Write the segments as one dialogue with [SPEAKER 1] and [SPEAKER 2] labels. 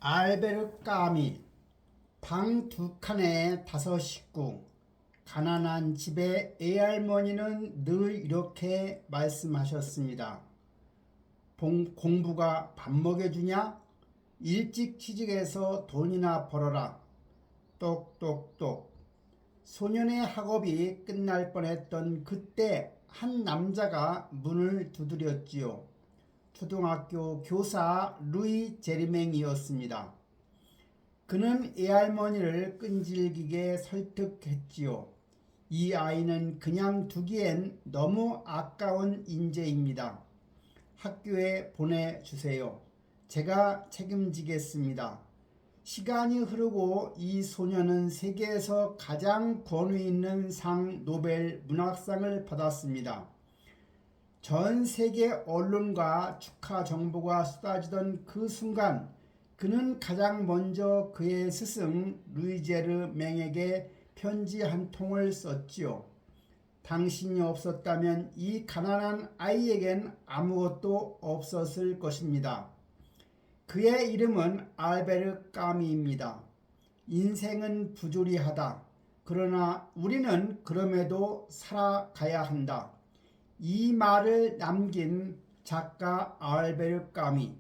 [SPEAKER 1] 알베르 까미 방 두 칸에 5식구. 가난한 집의 애할머니는 늘 이렇게 말씀하셨습니다. 공부가 밥 먹여주냐? 일찍 취직해서 돈이나 벌어라. 똑똑똑. 소년의 학업이 끝날 뻔했던 그때 한 남자가 문을 두드렸지요. 초등학교 교사 루이 제리맹이었습니다. 그는 애할머니를 끈질기게 설득했지요. 이 아이는 그냥 두기엔 너무 아까운 인재입니다. 학교에 보내주세요. 제가 책임지겠습니다. 시간이 흐르고 이 소년은 세계에서 가장 권위 있는 상 노벨 문학상을 받았습니다. 전 세계 언론과 축하 정보가 쏟아지던 그 순간 그는 가장 먼저 그의 스승 루이제르 맹에게 편지 한 통을 썼지요. 당신이 없었다면 이 가난한 아이에겐 아무것도 없었을 것입니다. 그의 이름은 알베르 까미입니다. 인생은 부조리하다. 그러나 우리는 그럼에도 살아가야 한다. 이 말을 남긴 작가 알베르 까미.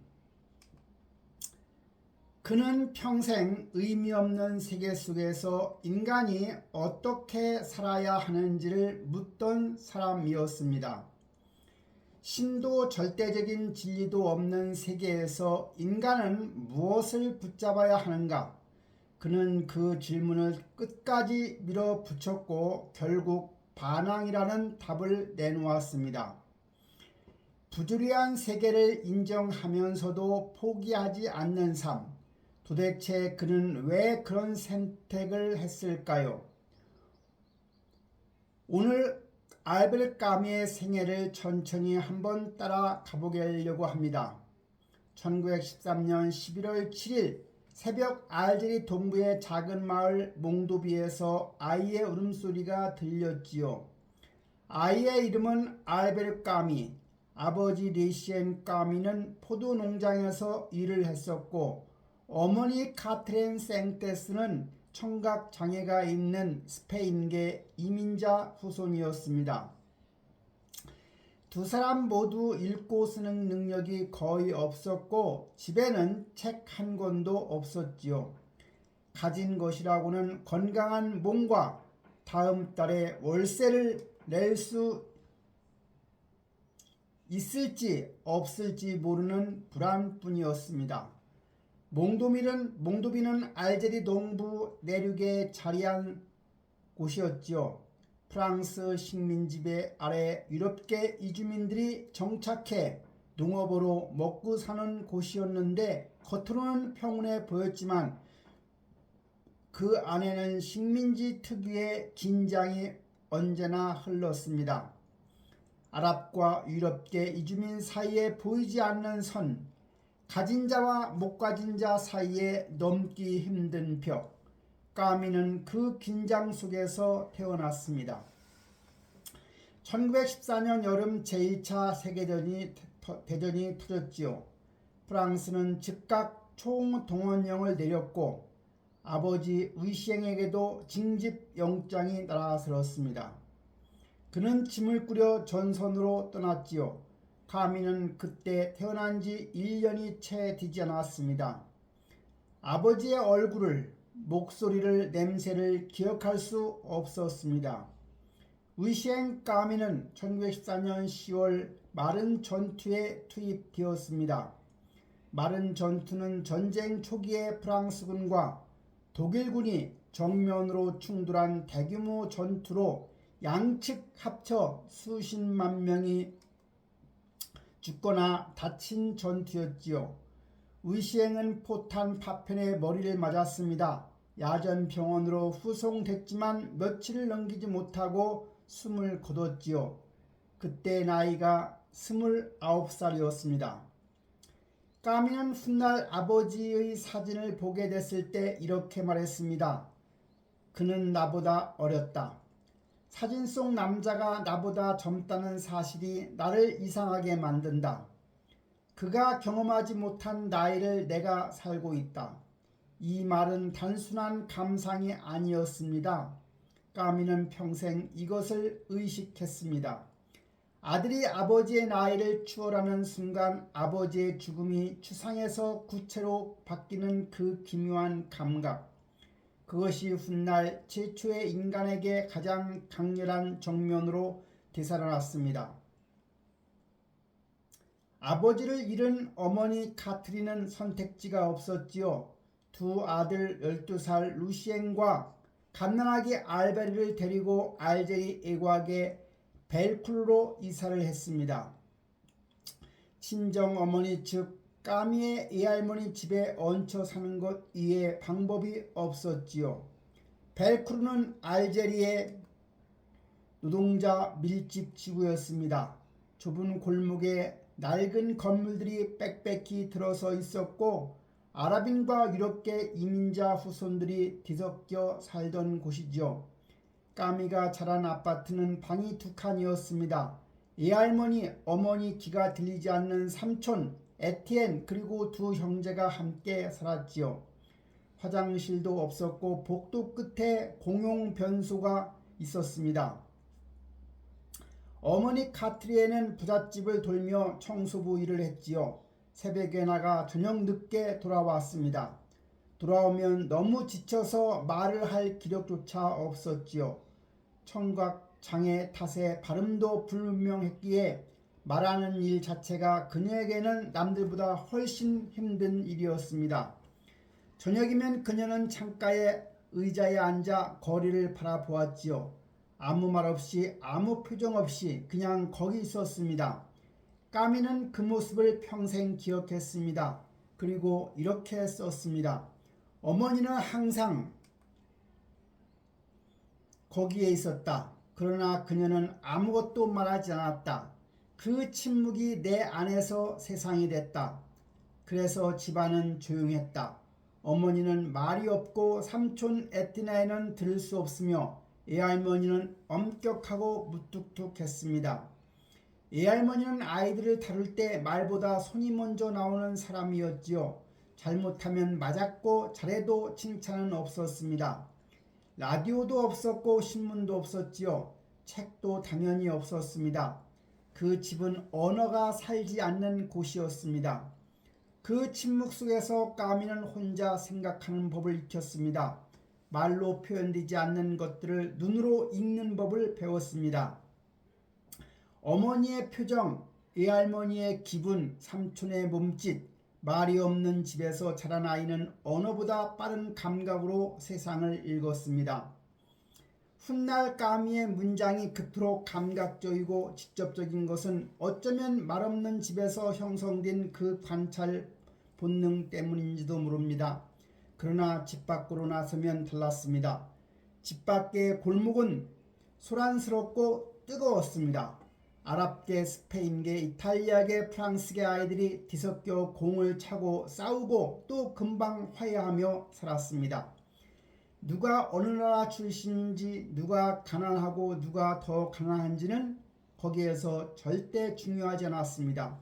[SPEAKER 1] 그는 평생 의미 없는 세계 속에서 인간이 어떻게 살아야 하는지를 묻던 사람이었습니다. 신도 절대적인 진리도 없는 세계에서 인간은 무엇을 붙잡아야 하는가? 그는 그 질문을 끝까지 밀어붙였고 결국 반항이라는 답을 내놓았습니다. 부조리한 세계를 인정하면서도 포기하지 않는 삶. 도대체 그는 왜 그런 선택을 했을까요? 오늘 알베르 까미의 생애를 천천히 한번 따라 가보려고 합니다. 1913년 11월 7일 새벽 알제리 동부의 작은 마을 몽도비에서 아이의 울음소리가 들렸지요. 아이의 이름은 알베르 까미. 아버지 리시엔 까미는 포도 농장에서 일을 했었고 어머니 카트렌 생테스는 청각 장애가 있는 스페인계 이민자 후손이었습니다. 두 사람 모두 읽고 쓰는 능력이 거의 없었고 집에는 책 한 권도 없었지요. 가진 것이라고는 건강한 몸과 다음 달에 월세를 낼 수 있을지 없을지 모르는 불안뿐이었습니다. 몽도비는 알제리 동부 내륙에 자리한 곳이었지요. 프랑스 식민지배 아래 유럽계 이주민들이 정착해 농업으로 먹고 사는 곳이었는데 겉으로는 평온해 보였지만 그 안에는 식민지 특유의 긴장이 언제나 흘렀습니다. 아랍과 유럽계 이주민 사이에 보이지 않는 선, 가진 자와 못 가진 자 사이에 넘기 힘든 벽. 까미는 그 긴장 속에서 태어났습니다. 1914년 여름 제1차 세계대전이 터졌지요. 프랑스는 즉각 총동원령을 내렸고 아버지 위시행에게도 징집영장이 날아들었습니다. 그는 짐을 꾸려 전선으로 떠났지요. 까미는 그때 태어난 지 1년이 채 되지 않았습니다. 아버지의 얼굴을, 목소리를, 냄새를 기억할 수 없었습니다. 위시행 까미는 1914년 10월 마른 전투에 투입되었습니다. 마른 전투는 전쟁 초기의 프랑스군과 독일군이 정면으로 충돌한 대규모 전투로 양측 합쳐 수십만 명이 죽거나 다친 전투였지요. 위시행은 포탄 파편에 머리를 맞았습니다. 야전병원으로 후송됐지만 며칠을 넘기지 못하고 숨을 거뒀지요. 그때 나이가 29살이었습니다. 까미는 훗날 아버지의 사진을 보게 됐을 때 이렇게 말했습니다. 그는 나보다 어렸다. 사진 속 남자가 나보다 젊다는 사실이 나를 이상하게 만든다. 그가 경험하지 못한 나이를 내가 살고 있다. 이 말은 단순한 감상이 아니었습니다. 까미는 평생 이것을 의식했습니다. 아들이 아버지의 나이를 추월하는 순간 아버지의 죽음이 추상에서 구체로 바뀌는 그 기묘한 감각. 그것이 훗날 최초의 인간에게 가장 강렬한 정면으로 되살아났습니다. 아버지를 잃은 어머니 카트린은 선택지가 없었지요. 두 아들 12살 루시엔과 갓난아기 알베르를 데리고 알제리 애곽의 벨쿨로 이사를 했습니다. 친정어머니 즉 까미의 애할머니 집에 얹혀 사는 것 이외에 방법이 없었지요. 벨쿨은 알제리의 노동자 밀집 지구였습니다. 좁은 골목에 낡은 건물들이 빽빽히 들어서 있었고 아랍인과 유럽계 이민자 후손들이 뒤섞여 살던 곳이죠. 까미가 자란 아파트는 방이 2칸이었습니다. 애할머니, 어머니 귀가 들리지 않는 삼촌, 에티엔 그리고 두 형제가 함께 살았지요. 화장실도 없었고 복도 끝에 공용 변소가 있었습니다. 어머니 카트리에는 부잣집을 돌며 청소부 일을 했지요. 새벽에 나가 저녁 늦게 돌아왔습니다. 돌아오면 너무 지쳐서 말을 할 기력조차 없었지요. 청각장애 탓에 발음도 불분명했기에 말하는 일 자체가 그녀에게는 남들보다 훨씬 힘든 일이었습니다. 저녁이면 그녀는 창가에 의자에 앉아 거리를 바라보았지요. 아무 말 없이 아무 표정 없이 그냥 거기 있었습니다. 까미는 그 모습을 평생 기억했습니다. 그리고 이렇게 썼습니다. 어머니는 항상 거기에 있었다. 그러나 그녀는 아무것도 말하지 않았다. 그 침묵이 내 안에서 세상이 됐다. 그래서 집안은 조용했다. 어머니는 말이 없고 삼촌 에티나에는 들을 수 없으며 애할머니는 엄격하고 무뚝뚝했습니다. 애할머니는 아이들을 다룰 때 말보다 손이 먼저 나오는 사람이었지요. 잘못하면 맞았고 잘해도 칭찬은 없었습니다. 라디오도 없었고 신문도 없었지요. 책도 당연히 없었습니다. 그 집은 언어가 살지 않는 곳이었습니다. 그 침묵 속에서 까미는 혼자 생각하는 법을 익혔습니다. 말로 표현되지 않는 것들을 눈으로 읽는 법을 배웠습니다. 어머니의 표정, 애할머니의 기분, 삼촌의 몸짓, 말이 없는 집에서 자란 아이는 언어보다 빠른 감각으로 세상을 읽었습니다. 훗날 까미의 문장이 그토록 감각적이고 직접적인 것은 어쩌면 말없는 집에서 형성된 그 관찰 본능 때문인지도 모릅니다. 그러나 집 밖으로 나서면 달랐습니다. 집 밖의 골목은 소란스럽고 뜨거웠습니다. 아랍계, 스페인계, 이탈리아계, 프랑스계 아이들이 뒤섞여 공을 차고 싸우고 또 금방 화해하며 살았습니다. 누가 어느 나라 출신인지, 누가 가난하고 누가 더 가난한지는 거기에서 절대 중요하지 않았습니다.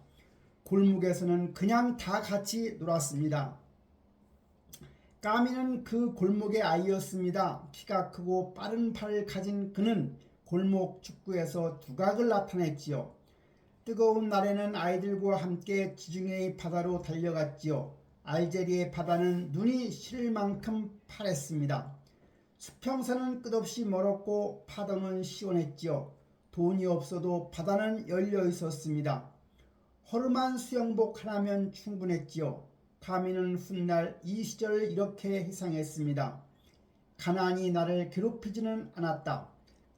[SPEAKER 1] 골목에서는 그냥 다 같이 놀았습니다. 까미는 그 골목의 아이였습니다. 키가 크고 빠른 팔을 가진 그는 골목 축구에서 두각을 나타냈지요. 뜨거운 날에는 아이들과 함께 지중해의 바다로 달려갔지요. 알제리의 바다는 눈이 시릴 만큼 파랬습니다. 수평선은 끝없이 멀었고 파도는 시원했지요. 돈이 없어도 바다는 열려 있었습니다. 허름한 수영복 하나면 충분했지요. 까미는 훗날 이 시절을 이렇게 회상했습니다. 가난이 나를 괴롭히지는 않았다.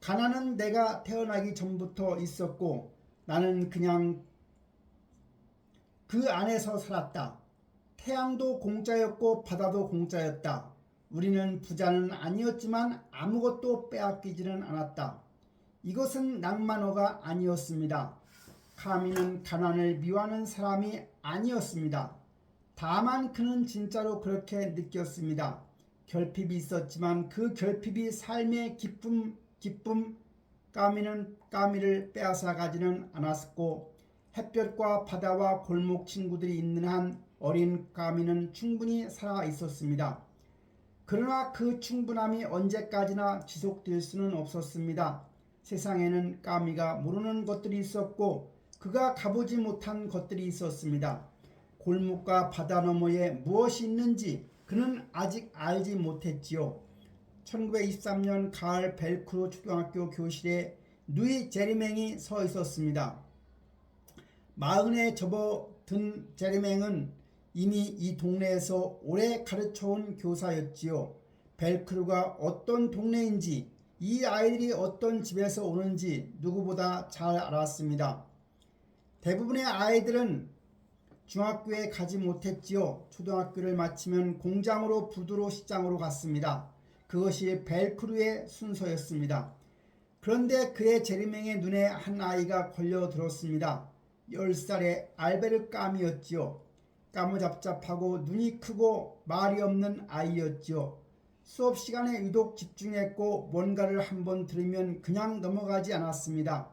[SPEAKER 1] 가난은 내가 태어나기 전부터 있었고 나는 그냥 그 안에서 살았다. 태양도 공짜였고 바다도 공짜였다. 우리는 부자는 아니었지만 아무것도 빼앗기지는 않았다. 이것은 낭만어가 아니었습니다. 까미는 가난을 미워하는 사람이 아니었습니다. 다만 그는 진짜로 그렇게 느꼈습니다. 결핍이 있었지만 그 결핍이 삶의 기쁨 까미를 빼앗아 가지는 않았고 햇볕과 바다와 골목 친구들이 있는 한 어린 까미는 충분히 살아 있었습니다. 그러나 그 충분함이 언제까지나 지속될 수는 없었습니다. 세상에는 까미가 모르는 것들이 있었고 그가 가보지 못한 것들이 있었습니다. 골목과 바다 너머에 무엇이 있는지 그는 아직 알지 못했지요. 1923년 가을 벨크루 초등학교 교실에 누이 제리맹이 서 있었습니다. 40에 접어든 제리맹은 이미 이 동네에서 오래 가르쳐온 교사였지요. 벨크루가 어떤 동네인지 이 아이들이 어떤 집에서 오는지 누구보다 잘 알았습니다. 대부분의 아이들은 중학교에 가지 못했지요. 초등학교를 마치면 공장으로 부두로 시장으로 갔습니다. 그것이 벨크루의 순서였습니다. 그런데 그의 제리맹의 눈에 한 아이가 걸려들었습니다. 10살의 알베르 까미였지요. 까무잡잡하고 눈이 크고 말이 없는 아이였지요. 수업 시간에 유독 집중했고 뭔가를 한번 들으면 그냥 넘어가지 않았습니다.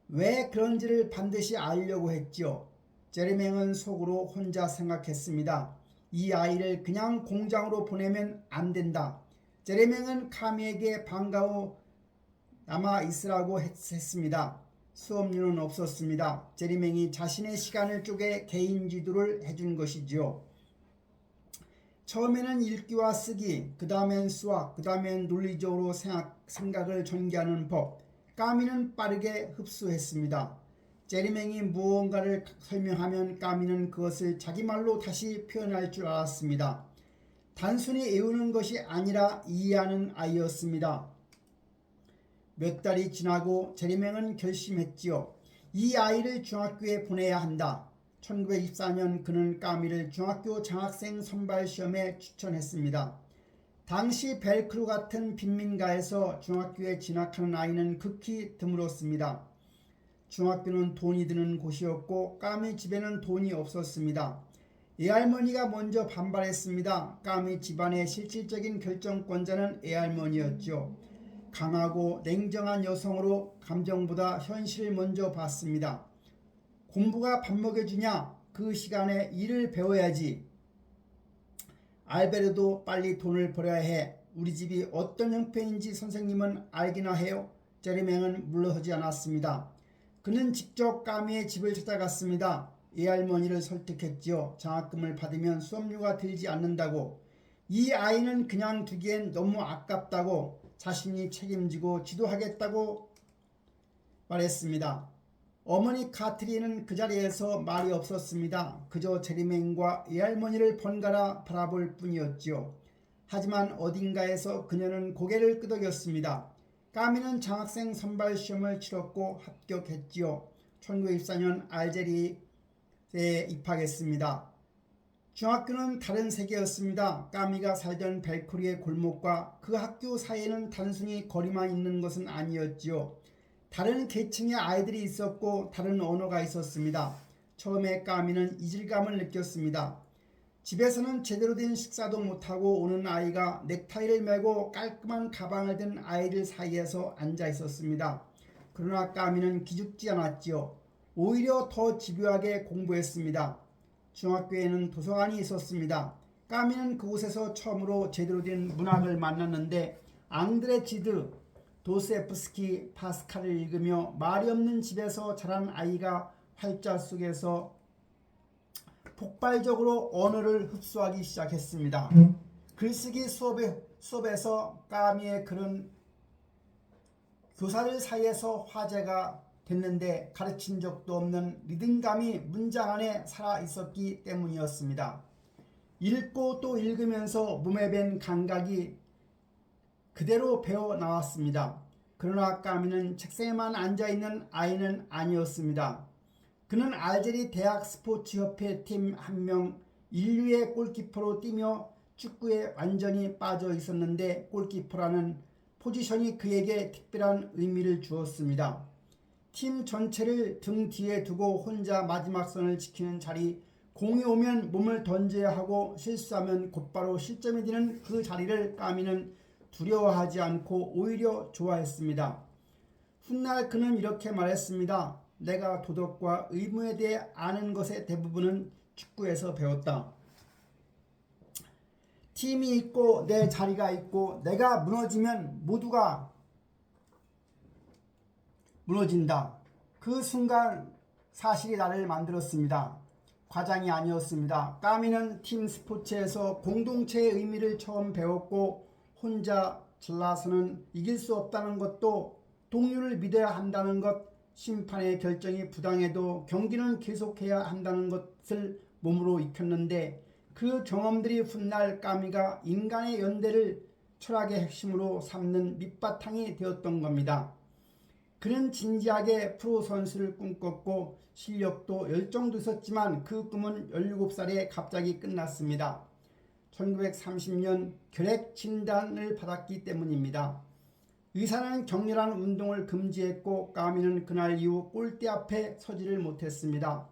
[SPEAKER 1] 왜 그런지를 반드시 알려고 했지요. 제리맹은 속으로 혼자 생각했습니다. 이 아이를 그냥 공장으로 보내면 안 된다. 제리맹은 까미에게 방과 후 남아 있으라고 했습니다. 수업료는 없었습니다. 제리맹이 자신의 시간을 쪼개 개인 지도를 해준 것이지요. 처음에는 읽기와 쓰기, 그 다음엔 수학, 그 다음엔 논리적으로 생각을 전개하는 법, 까미는 빠르게 흡수했습니다. 제리맹이 무언가를 설명하면 까미는 그것을 자기 말로 다시 표현할 줄 알았습니다. 단순히 외우는 것이 아니라 이해하는 아이였습니다. 몇 달이 지나고 제리맹은 결심했지요. 이 아이를 중학교에 보내야 한다. 1924년 그는 까미를 중학교 장학생 선발 시험에 추천했습니다. 당시 벨크루 같은 빈민가에서 중학교에 진학하는 아이는 극히 드물었습니다. 중학교는 돈이 드는 곳이었고 까미 집에는 돈이 없었습니다. 애할머니가 먼저 반발했습니다. 까미 집안의 실질적인 결정권자는 애할머니였죠. 강하고 냉정한 여성으로 감정보다 현실을 먼저 봤습니다. 공부가 밥 먹여주냐? 그 시간에 일을 배워야지. 알베르도 빨리 돈을 벌어야 해. 우리 집이 어떤 형편인지 선생님은 알기나 해요. 제리맹은 물러서지 않았습니다. 그는 직접 까미의 집을 찾아갔습니다. 애할머니를 설득했지요. 장학금을 받으면 수업료가 들지 않는다고. 이 아이는 그냥 두기엔 너무 아깝다고 자신이 책임지고 지도하겠다고 말했습니다. 어머니 카트리는 그 자리에서 말이 없었습니다. 그저 제리맹과 애할머니를 번갈아 바라볼 뿐이었지요. 하지만 어딘가에서 그녀는 고개를 끄덕였습니다. 까미는 장학생 선발 시험을 치렀고 합격했지요. 1924년 알제리에 입학했습니다. 중학교는 다른 세계였습니다. 까미가 살던 벨크루의 골목과 그 학교 사이에는 단순히 거리만 있는 것은 아니었지요. 다른 계층의 아이들이 있었고 다른 언어가 있었습니다. 처음에 까미는 이질감을 느꼈습니다. 집에서는 제대로 된 식사도 못하고 오는 아이가 넥타이를 메고 깔끔한 가방을 든 아이들 사이에서 앉아 있었습니다. 그러나 까미는 기죽지 않았지요. 오히려 더 집요하게 공부했습니다. 중학교에는 도서관이 있었습니다. 까미는 그곳에서 처음으로 제대로 된 문학을 만났는데 앙드레 지드, 도스토옙스키, 파스칼을 읽으며 말이 없는 집에서 자란 아이가 활자 속에서 폭발적으로 언어를 흡수하기 시작했습니다. 글쓰기 수업에서 까미의 글은 교사들 사이에서 화제가 됐는데 가르친 적도 없는 리듬감이 문장 안에 살아있었기 때문이었습니다. 읽고 또 읽으면서 몸에 밴 감각이 그대로 배어 나왔습니다. 그러나 까미는 책상에만 앉아있는 아이는 아니었습니다. 그는 알제리 대학 스포츠협회 팀 한 명 인류의 골키퍼로 뛰며 축구에 완전히 빠져 있었는데 골키퍼라는 포지션이 그에게 특별한 의미를 주었습니다. 팀 전체를 등 뒤에 두고 혼자 마지막 선을 지키는 자리, 공이 오면 몸을 던져야 하고 실수하면 곧바로 실점이 되는 그 자리를 까미는 두려워하지 않고 오히려 좋아했습니다. 훗날 그는 이렇게 말했습니다. 내가 도덕과 의무에 대해 아는 것의 대부분은 축구에서 배웠다. 팀이 있고 내 자리가 있고 내가 무너지면 모두가 무너진다. 그 순간 사실이 나를 만들었습니다. 과장이 아니었습니다. 까미는 팀 스포츠에서 공동체의 의미를 처음 배웠고 혼자 잘나서는 이길 수 없다는 것도 동료를 믿어야 한다는 것, 심판의 결정이 부당해도 경기는 계속해야 한다는 것을 몸으로 익혔는데 그 경험들이 훗날 까미가 인간의 연대를 철학의 핵심으로 삼는 밑바탕이 되었던 겁니다. 그는 진지하게 프로 선수를 꿈꿨고 실력도 열정도 있었지만 그 꿈은 17살에 갑자기 끝났습니다. 1930년 결핵 진단을 받았기 때문입니다. 의사는 격렬한 운동을 금지했고 까미는 그날 이후 골대 앞에 서지를 못했습니다.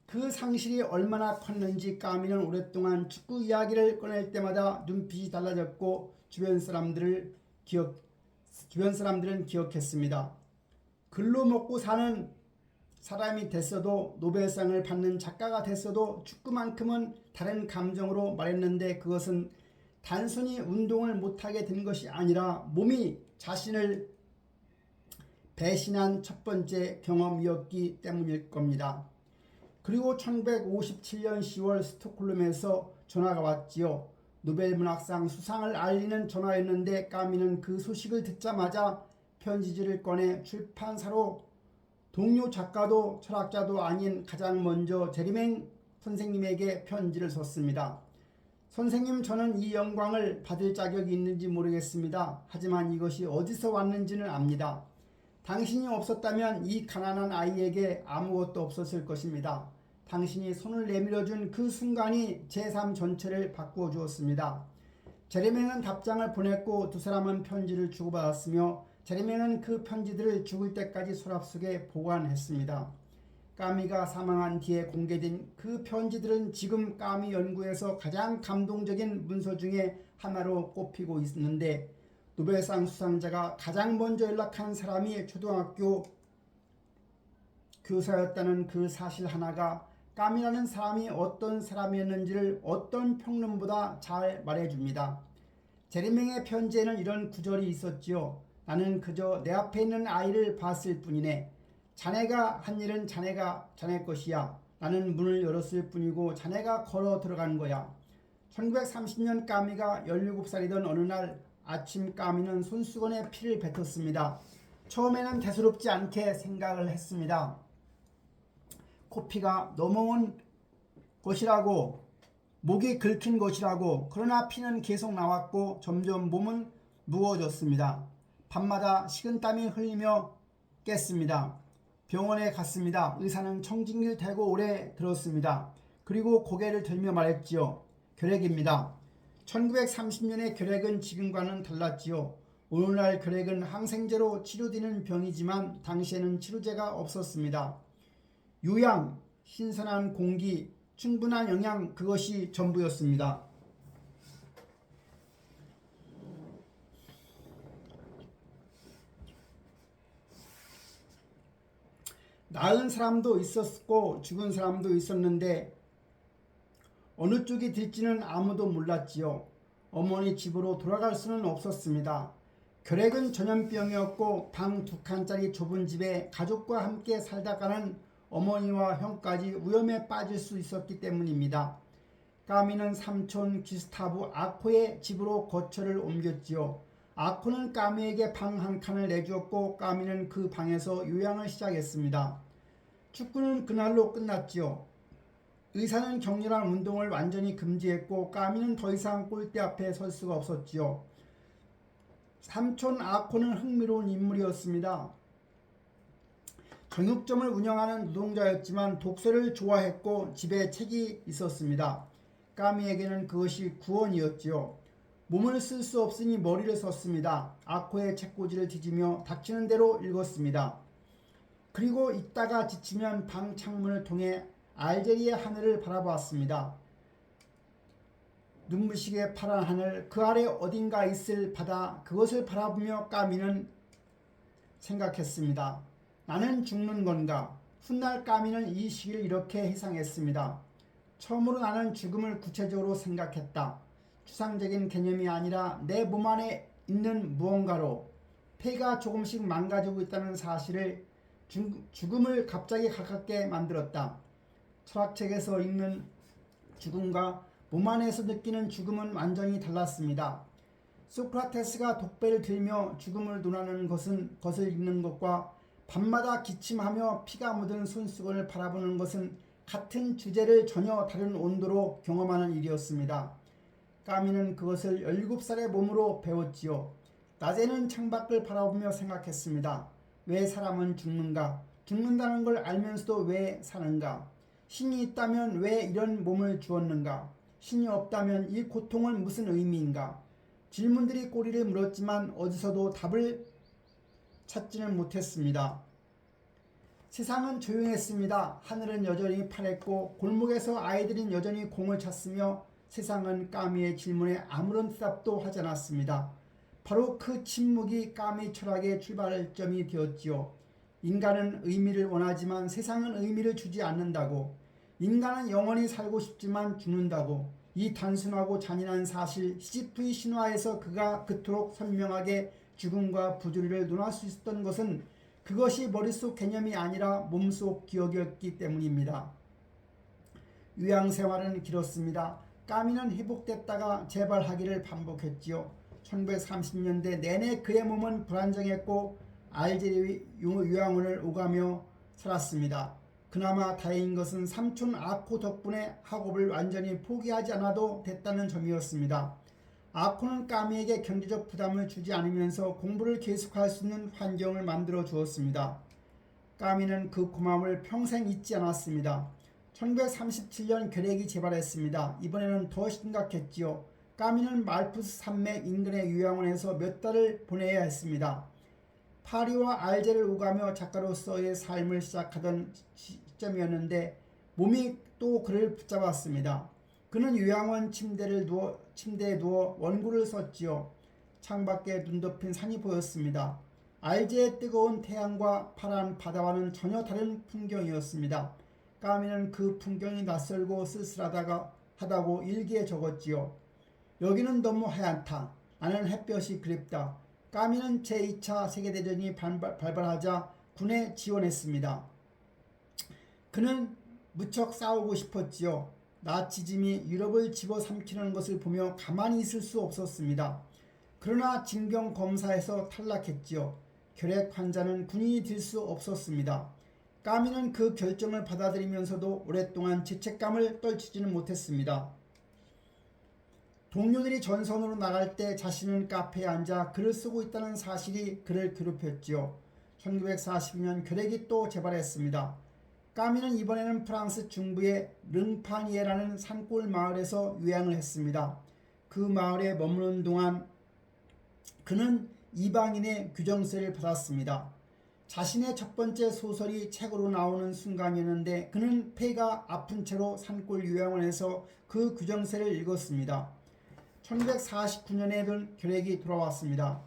[SPEAKER 1] 그 상실이 얼마나 컸는지 까미는 오랫동안 축구 이야기를 꺼낼 때마다 눈빛이 달라졌고 주변 사람들은 기억했습니다. 글로 먹고 사는 사람이 됐어도 노벨상을 받는 작가가 됐어도 축구만큼은 다른 감정으로 말했는데 그것은 단순히 운동을 못하게 된 것이 아니라 몸이 자신을 배신한 첫 번째 경험이었기 때문일 겁니다. 그리고 1957년 10월 스톡홀름에서 전화가 왔지요. 노벨문학상 수상을 알리는 전화였는데 까미는 그 소식을 듣자마자 편지지를 꺼내 출판사로 동료 작가도 철학자도 아닌 가장 먼저 제리맹 선생님에게 편지를 썼습니다. 선생님, 저는 이 영광을 받을 자격이 있는지 모르겠습니다. 하지만 이것이 어디서 왔는지는 압니다. 당신이 없었다면 이 가난한 아이에게 아무것도 없었을 것입니다. 당신이 손을 내밀어준 그 순간이 제 삶 전체를 바꾸어 주었습니다. 제레맹은 답장을 보냈고 두 사람은 편지를 주고받았으며 제레맹은 그 편지들을 죽을 때까지 서랍 속에 보관했습니다. 까미가 사망한 뒤에 공개된 그 편지들은 지금 까미 연구에서 가장 감동적인 문서 중에 하나로 꼽히고 있는데 노벨상 수상자가 가장 먼저 연락한 사람이 초등학교 교사였다는 그 사실 하나가 까미라는 사람이 어떤 사람이었는지를 어떤 평론보다 잘 말해줍니다. 제레맹의 편지에는 이런 구절이 있었지요. 나는 그저 내 앞에 있는 아이를 봤을 뿐이네. 자네가 한 일은 자네 것이야. 나는 문을 열었을 뿐이고 자네가 걸어 들어간 거야. 1930년 까미가 17살이던 어느 날 아침 까미는 손수건에 피를 뱉었습니다. 처음에는 대수롭지 않게 생각을 했습니다. 코피가 넘어온 것이라고, 목이 긁힌 것이라고. 그러나 피는 계속 나왔고 점점 몸은 무거워졌습니다. 밤마다 식은땀이 흘리며 깼습니다. 병원에 갔습니다. 의사는 청진기를 대고 오래 들었습니다. 그리고 고개를 들며 말했지요. 결핵입니다. 1930년의 결핵은 지금과는 달랐지요. 오늘날 결핵은 항생제로 치료되는 병이지만 당시에는 치료제가 없었습니다. 요양, 신선한 공기, 충분한 영양, 그것이 전부였습니다. 나은 사람도 있었고 죽은 사람도 있었는데 어느 쪽이 될지는 아무도 몰랐지요. 어머니 집으로 돌아갈 수는 없었습니다. 결핵은 전염병이었고 방 2칸짜리 좁은 집에 가족과 함께 살다가는 어머니와 형까지 위험에 빠질 수 있었기 때문입니다. 까미는 삼촌 기스타브 아코의 집으로 거처를 옮겼지요. 아코는 까미에게 방 1칸을 내주었고 까미는 그 방에서 요양을 시작했습니다. 축구는 그날로 끝났지요. 의사는 격렬한 운동을 완전히 금지했고 까미는 더 이상 골대 앞에 설 수가 없었지요. 삼촌 아코는 흥미로운 인물이었습니다. 정육점을 운영하는 노동자였지만 독서를 좋아했고 집에 책이 있었습니다. 까미에게는 그것이 구원이었지요. 몸을 쓸 수 없으니 머리를 썼습니다. 아코의 책꽂이를 뒤지며 닥치는 대로 읽었습니다. 그리고 읽다가 지치면 방 창문을 통해 알제리의 하늘을 바라보았습니다. 눈부시게 파란 하늘, 그 아래 어딘가 있을 바다, 그것을 바라보며 까미는 생각했습니다. 나는 죽는 건가? 훗날 까미는 이 시기를 이렇게 해상했습니다. 처음으로 나는 죽음을 구체적으로 생각했다. 추상적인 개념이 아니라 내 몸 안에 있는 무언가로 폐가 조금씩 망가지고 있다는 사실을 죽음을 갑자기 가깝게 만들었다. 철학책에서 읽는 죽음과 몸 안에서 느끼는 죽음은 완전히 달랐습니다. 소크라테스가 독배를 들며 죽음을 논하는 것을 읽는 것과 밤마다 기침하며 피가 묻은 손수건을 바라보는 것은 같은 주제를 전혀 다른 온도로 경험하는 일이었습니다. 까미는 그것을 17살의 몸으로 배웠지요. 낮에는 창밖을 바라보며 생각했습니다. 왜 사람은 죽는가? 죽는다는 걸 알면서도 왜 사는가? 신이 있다면 왜 이런 몸을 주었는가? 신이 없다면 이 고통은 무슨 의미인가? 질문들이 꼬리를 물었지만 어디서도 답을 찾지는 못했습니다. 세상은 조용했습니다. 하늘은 여전히 파랬고 골목에서 아이들은 여전히 공을 찼으며 세상은 까미의 질문에 아무런 대답도 하지 않았습니다. 바로 그 침묵이 까미 철학의 출발점이 되었지요. 인간은 의미를 원하지만 세상은 의미를 주지 않는다고. 인간은 영원히 살고 싶지만 죽는다고. 이 단순하고 잔인한 사실, 시지프의 신화에서 그가 그토록 선명하게 죽음과 부조리를 논할 수 있었던 것은 그것이 머릿속 개념이 아니라 몸속 기억이었기 때문입니다. 유양생활은 길었습니다. 까미는 회복됐다가 재발하기를 반복했지요. 1930년대 내내 그의 몸은 불안정했고 알제리 요양원을 오가며 살았습니다. 그나마 다행인 것은 삼촌 아코 덕분에 학업을 완전히 포기하지 않아도 됐다는 점이었습니다. 아코는 까미에게 경제적 부담을 주지 않으면서 공부를 계속할 수 있는 환경을 만들어 주었습니다. 까미는 그 고마움을 평생 잊지 않았습니다. 1937년 결핵이 재발했습니다. 이번에는 더 심각했지요. 까미는 말푸스 산맥 인근의 요양원에서 몇 달을 보내야 했습니다. 파리와 알제를 오가며 작가로서의 삶을 시작하던 시점이었는데 몸이 또 그를 붙잡았습니다. 그는 요양원 침대에 누워 원고를 썼지요. 창밖에 눈 덮인 산이 보였습니다. 알제의 뜨거운 태양과 파란 바다와는 전혀 다른 풍경이었습니다. 까미는 그 풍경이 낯설고 쓸쓸하다고 일기에 적었지요. 여기는 너무 하얗다. 나는 햇볕이 그립다. 까미는 제2차 세계대전이 발발하자 군에 지원했습니다. 그는 무척 싸우고 싶었지요. 나치즘이 유럽을 집어삼키는 것을 보며 가만히 있을 수 없었습니다. 그러나 징병검사에서 탈락했지요. 결핵 환자는 군인이 될 수 없었습니다. 까미는 그 결정을 받아들이면서도 오랫동안 죄책감을 떨치지는 못했습니다. 동료들이 전선으로 나갈 때 자신은 카페에 앉아 글을 쓰고 있다는 사실이 그를 괴롭혔지요. 1942년 결핵이 또 재발했습니다. 까미는 이번에는 프랑스 중부의 릉파니에라는 산골 마을에서 요양을 했습니다. 그 마을에 머무는 동안 그는 이방인의 규정세를 받았습니다. 자신의 첫 번째 소설이 책으로 나오는 순간이었는데 그는 폐가 아픈 채로 산골 요양원에서 그 규정세를 읽었습니다. 1949년에 결핵이 돌아왔습니다.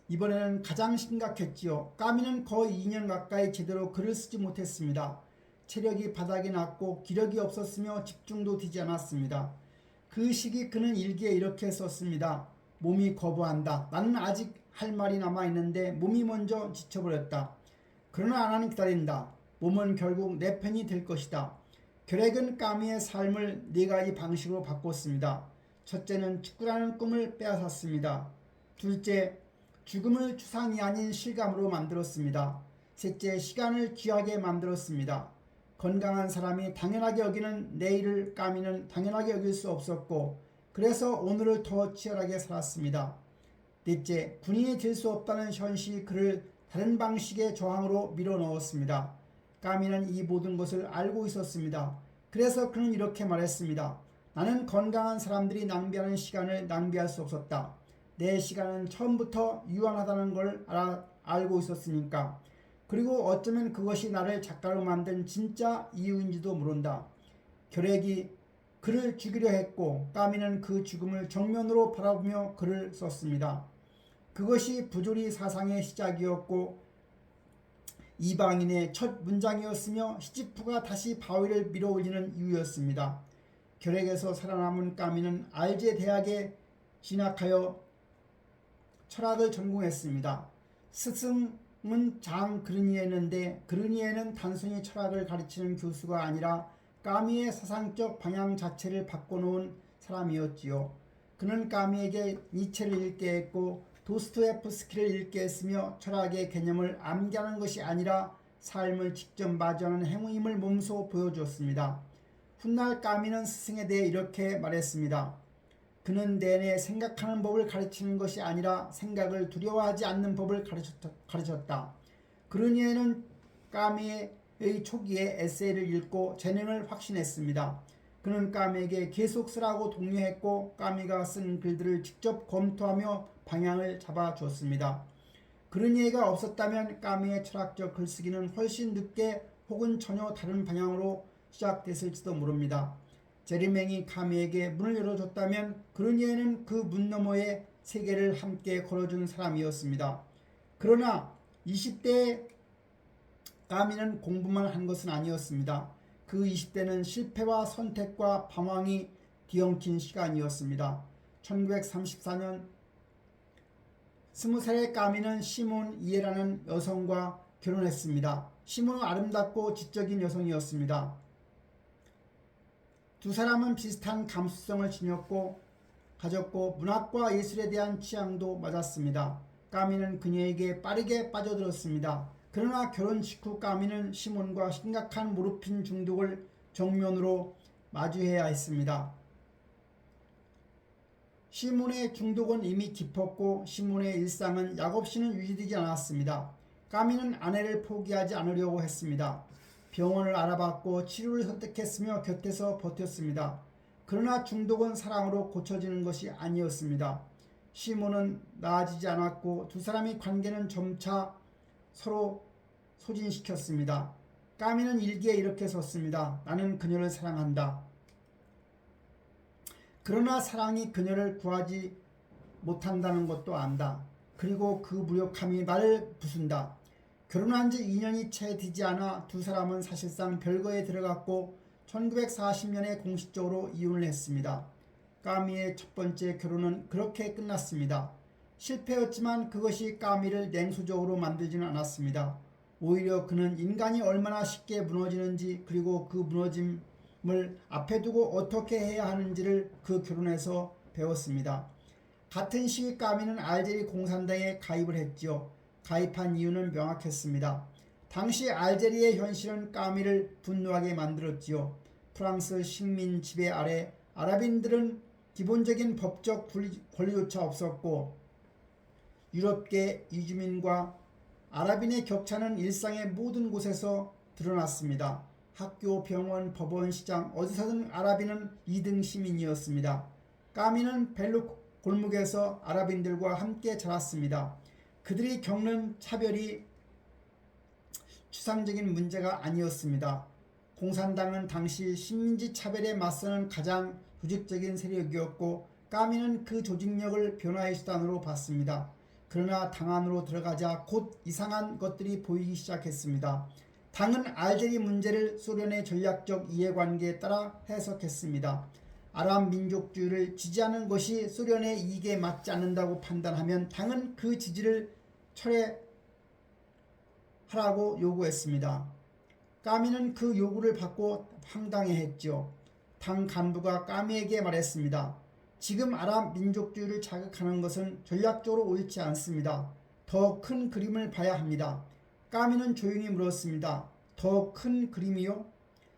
[SPEAKER 1] 이번에는 가장 심각했지요. 까미는 거의 2년 가까이 제대로 글을 쓰지 못했습니다. 체력이 바닥이 났고 기력이 없었으며 집중도 되지 않았습니다. 그 시기 그는 일기에 이렇게 썼습니다. 몸이 거부한다. 나는 아직 할 말이 남아있는데 몸이 먼저 지쳐버렸다. 그러나 나는 기다린다. 몸은 결국 내 편이 될 것이다. 결핵은 까미의 삶을 4가지 방식으로 바꿨습니다. 첫째는 축구라는 꿈을 빼앗았습니다. 둘째, 죽음을 추상이 아닌 실감으로 만들었습니다. 셋째, 시간을 귀하게 만들었습니다. 건강한 사람이 당연하게 여기는 내일을 까미는 당연하게 여길 수 없었고 그래서 오늘을 더 치열하게 살았습니다. 넷째, 군인이 될 수 없다는 현실이 그를 다른 방식의 저항으로 밀어넣었습니다. 까미는 이 모든 것을 알고 있었습니다. 그래서 그는 이렇게 말했습니다. 나는 건강한 사람들이 낭비하는 시간을 낭비할 수 없었다. 내 시간은 처음부터 유한하다는 걸 알고 있었으니까. 그리고 어쩌면 그것이 나를 작가로 만든 진짜 이유인지도 모른다. 결핵이 그를 죽이려 했고 까미는 그 죽음을 정면으로 바라보며 글을 썼습니다. 그것이 부조리 사상의 시작이었고 이방인의 첫 문장이었으며 히지프가 다시 바위를 밀어올리는 이유였습니다. 결핵에서 살아남은 까미는 알제 대학에 진학하여 철학을 전공했습니다. 스승은 장 그르니에는데 그르니에는 단순히 철학을 가르치는 교수가 아니라 까미의 사상적 방향 자체를 바꿔놓은 사람이었지요. 그는 까미에게 니체를 읽게 했고 도스토옙스키를 읽게 했으며 철학의 개념을 암기하는 것이 아니라 삶을 직접 마주하는 행위임을 몸소 보여주었습니다. 훗날 까미는 스승에 대해 이렇게 말했습니다. 그는 내내 생각하는 법을 가르치는 것이 아니라 생각을 두려워하지 않는 법을 가르쳤다. 그러니에는 까미의 초기에 에세이를 읽고 재능을 확신했습니다. 그는 까미에게 계속 쓰라고 독려했고 까미가 쓴 글들을 직접 검토하며 방향을 잡아주었습니다. 그러니에가 없었다면 까미의 철학적 글쓰기는 훨씬 늦게 혹은 전혀 다른 방향으로 시작됐을지도 모릅니다. 제리맹이 까미에게 문을 열어줬다면 그러니에는 그 문 너머의 세계를 함께 걸어준 사람이었습니다. 그러나 20대의 까미는 공부만 한 것은 아니었습니다. 그 20대는 실패와 선택과 방황이 뒤엉킨 시간이었습니다. 1934년 20살의 까미는 시몬 이에라는 여성과 결혼했습니다. 시몬은 아름답고 지적인 여성이었습니다. 두 사람은 비슷한 감수성을 가졌고 문학과 예술에 대한 취향도 맞았습니다. 까미는 그녀에게 빠르게 빠져들었습니다. 그러나 결혼 직후 까미는 시몬과 심각한 모르핀 중독을 정면으로 마주해야 했습니다. 시몬의 중독은 이미 깊었고 시몬의 일상은 약 없이는 유지되지 않았습니다. 까미는 아내를 포기하지 않으려고 했습니다. 병원을 알아봤고 치료를 선택했으며 곁에서 버텼습니다. 그러나 중독은 사랑으로 고쳐지는 것이 아니었습니다. 시몬은 나아지지 않았고 두 사람의 관계는 점차 서로 소진시켰습니다. 까미는 일기에 이렇게 썼습니다. 나는 그녀를 사랑한다. 그러나 사랑이 그녀를 구하지 못한다는 것도 안다. 그리고 그 무력함이 나를 부순다. 결혼한 지 2년이 채 되지 않아 두 사람은 사실상 별거에 들어갔고 1940년에 공식적으로 이혼을 했습니다. 까미의 첫 번째 결혼은 그렇게 끝났습니다. 실패였지만 그것이 까미를 냉소적으로 만들지는 않았습니다. 오히려 그는 인간이 얼마나 쉽게 무너지는지 그리고 그 무너짐을 앞에 두고 어떻게 해야 하는지를 그 결혼에서 배웠습니다. 같은 시기 까미는 알제리 공산당에 가입을 했지요. 가입한 이유는 명확했습니다. 당시 알제리의 현실은 까미를 분노하게 만들었지요. 프랑스 식민 지배 아래 아랍인들은 기본적인 법적 권리조차 없었고 유럽계 이주민과 아랍인의 격차는 일상의 모든 곳에서 드러났습니다. 학교, 병원, 법원, 시장 어디서든 아랍인은 2등 시민이었습니다. 까미는 벨루 골목에서 아랍인들과 함께 자랐습니다. 그들이 겪는 차별이 추상적인 문제가 아니었습니다. 공산당은 당시 식민지 차별에 맞서는 가장 조직적인 세력이었고 까미는 그 조직력을 변화의 수단으로 봤습니다. 그러나 당 안으로 들어가자 곧 이상한 것들이 보이기 시작했습니다. 당은 알제리 문제를 소련의 전략적 이해관계에 따라 해석했습니다. 아랍 민족주의를 지지하는 것이 소련의 이익에 맞지 않는다고 판단하면 당은 그 지지를 철회하라고 요구했습니다. 까미는 그 요구를 받고 황당해했죠. 당 간부가 까미에게 말했습니다. 지금 아랍 민족주의를 자극하는 것은 전략적으로 옳지 않습니다. 더 큰 그림을 봐야 합니다. 까미는 조용히 물었습니다. 더 큰 그림이요?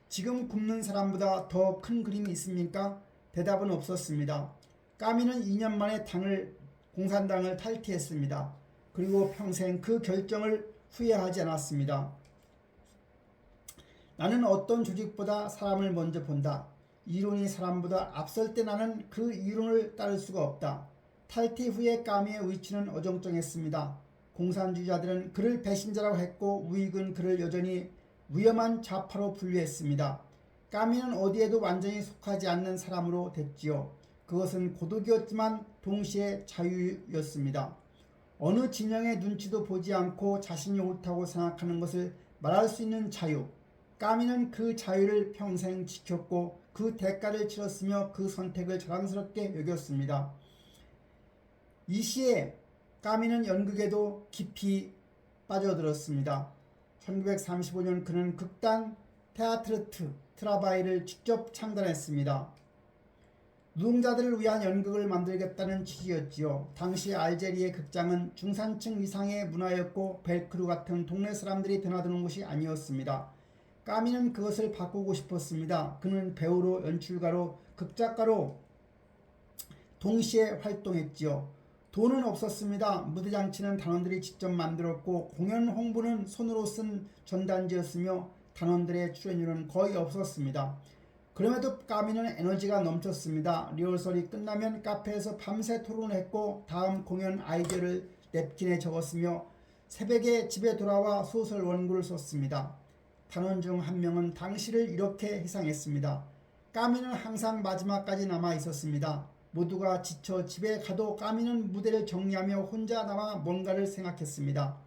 [SPEAKER 1] 지금 굶는 사람보다 더 큰 그림이 있습니까? 대답은 없었습니다. 까미는 2년 만에 공산당을 탈퇴했습니다. 그리고 평생 그 결정을 후회하지 않았습니다. 나는 어떤 조직보다 사람을 먼저 본다. 이론이 사람보다 앞설 때 나는 그 이론을 따를 수가 없다. 탈퇴 후에 까미의 위치는 어정쩡했습니다. 공산주의자들은 그를 배신자라고 했고 우익은 그를 여전히 위험한 좌파로 분류했습니다. 까미는 어디에도 완전히 속하지 않는 사람으로 됐지요. 그것은 고독이었지만 동시에 자유였습니다. 어느 진영의 눈치도 보지 않고 자신이 옳다고 생각하는 것을 말할 수 있는 자유. 까미는 그 자유를 평생 지켰고 그 대가를 치렀으며 그 선택을 자랑스럽게 여겼습니다. 이 시에 까미는 연극에도 깊이 빠져들었습니다. 1935년 그는 극단 테아트르트 트라바이를 직접 창단했습니다. 노동자들을 위한 연극을 만들겠다는 취지였지요. 당시 알제리의 극장은 중산층 이상의 문화였고 벨크루 같은 동네 사람들이 드나드는 곳이 아니었습니다. 까미는 그것을 바꾸고 싶었습니다. 그는 배우로, 연출가로, 극작가로 동시에 활동했지요. 돈은 없었습니다. 무대장치는 단원들이 직접 만들었고 공연 홍보는 손으로 쓴 전단지였으며 단원들의 출연료는 거의 없었습니다. 그럼에도 까미는 에너지가 넘쳤습니다. 리허설이 끝나면 카페에서 밤새 토론을 했고 다음 공연 아이디어를 냅킨에 적었으며 새벽에 집에 돌아와 소설 원고를 썼습니다. 단원 중 한 명은 당시를 이렇게 해상했습니다. 까미는 항상 마지막까지 남아 있었습니다. 모두가 지쳐 집에 가도 까미는 무대를 정리하며 혼자 남아 뭔가를 생각했습니다.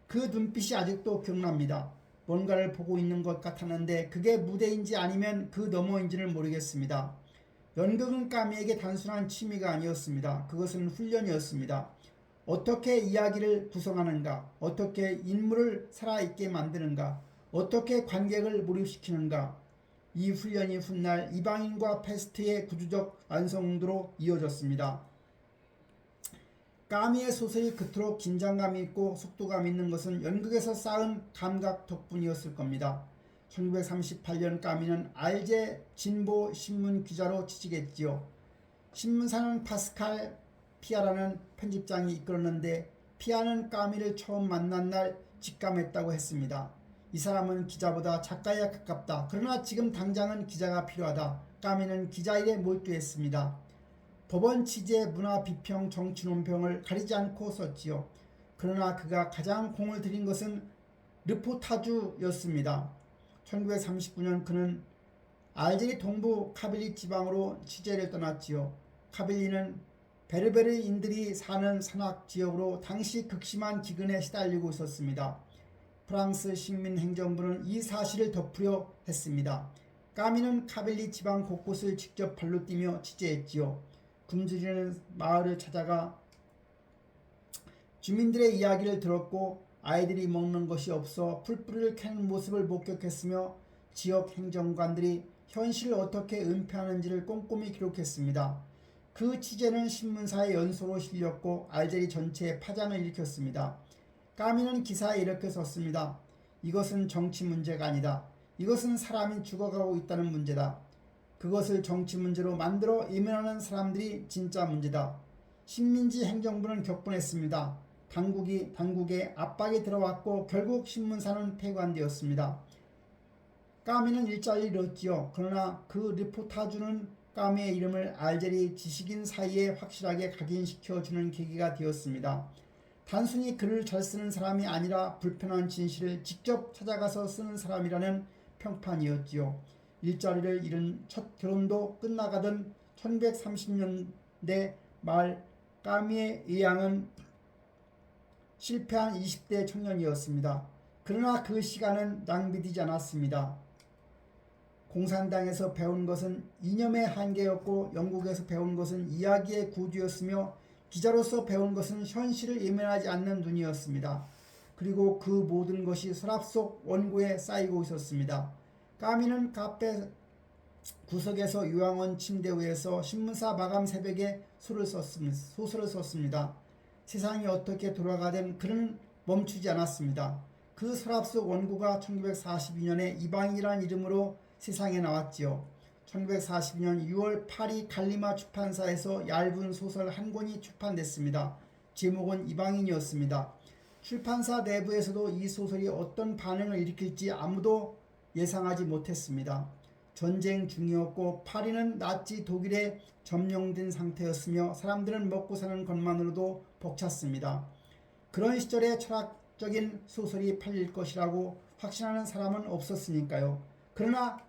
[SPEAKER 1] 그 눈빛이 아직도 기억납니다. 뭔가를 보고 있는 것 같았는데 그게 무대인지 아니면 그 너머인지를 모르겠습니다. 연극은 까미에게 단순한 취미가 아니었습니다. 그것은 훈련이었습니다. 어떻게 이야기를 구성하는가, 어떻게 인물을 살아있게 만드는가, 어떻게 관객을 몰입시키는가. 이 훈련이 훗날 이방인과 패스트의 구조적 완성도로 이어졌습니다. 까미의 소설이 그토록 긴장감이 있고 속도감 있는 것은 연극에서 쌓은 감각 덕분이었을 겁니다. 1938년 까미는 알제 진보 신문 기자로 취직했지요. 신문사는 파스칼 피아라는 편집장이 이끌었는데 피아는 까미를 처음 만난 날 직감했다고 했습니다. 이 사람은 기자보다 작가에 가깝다. 그러나 지금 당장은 기자가 필요하다. 까미는 기자일에 몰두했습니다. 법원 취재, 문화 비평, 정치 논평을 가리지 않고 썼지요. 그러나 그가 가장 공을 들인 것은 르포타주였습니다. 1939년 그는 알제리 동부 카빌리 지방으로 취재를 떠났지요. 카빌리는 베르베르인들이 사는 산악 지역으로 당시 극심한 기근에 시달리고 있었습니다. 프랑스 식민행정부는 이 사실을 덮으려 했습니다. 까미는 카빌리 지방 곳곳을 직접 발로 뛰며 취재했지요. 굶주리는 마을을 찾아가 주민들의 이야기를 들었고 아이들이 먹는 것이 없어 풀뿌리를 캐는 모습을 목격했으며 지역 행정관들이 현실을 어떻게 은폐하는지를 꼼꼼히 기록했습니다. 그 취재는 신문사의 연소로 실렸고 알제리 전체에 파장을 일으켰습니다. 까미는 기사에 이렇게 썼습니다. 이것은 정치 문제가 아니다. 이것은 사람이 죽어가고 있다는 문제다. 그것을 정치 문제로 만들어 이면하는 사람들이 진짜 문제다. 식민지 행정부는 격분했습니다. 당국에 압박이 들어왔고 결국 신문사는 폐관되었습니다. 까미는 일자리를 잃었지요. 그러나 그 리포타주는 까미의 이름을 알제리 지식인 사이에 확실하게 각인시켜주는 계기가 되었습니다. 단순히 글을 잘 쓰는 사람이 아니라 불편한 진실을 직접 찾아가서 쓰는 사람이라는 평판이었지요. 일자리를 잃은 첫 결혼도 끝나가던 1930년대 말 까미의 의향은 실패한 20대 청년이었습니다. 그러나 그 시간은 낭비되지 않았습니다. 공산당에서 배운 것은 이념의 한계였고 영국에서 배운 것은 이야기의 구조였으며 기자로서 배운 것은 현실을 예면하지 않는 눈이었습니다. 그리고 그 모든 것이 서랍 속 원고에 쌓이고 있었습니다. 까미는 카페 구석에서 요양원 침대 위에서 신문사 마감 새벽에 소설을 썼습니다. 세상이 어떻게 돌아가든 그는 멈추지 않았습니다. 그 서랍 속 원고가 1942년에 이방이라는 이름으로 세상에 나왔지요. 1942년 6월 파리 갈리마 출판사에서 얇은 소설 한 권이 출판됐습니다. 제목은 이방인이었습니다. 출판사 내부에서도 이 소설이 어떤 반응을 일으킬지 아무도 예상하지 못했습니다. 전쟁 중이었고 파리는 나치 독일에 점령된 상태였으며 사람들은 먹고 사는 것만으로도 벅찼습니다. 그런 시절에 철학적인 소설이 팔릴 것이라고 확신하는 사람은 없었으니까요. 그러나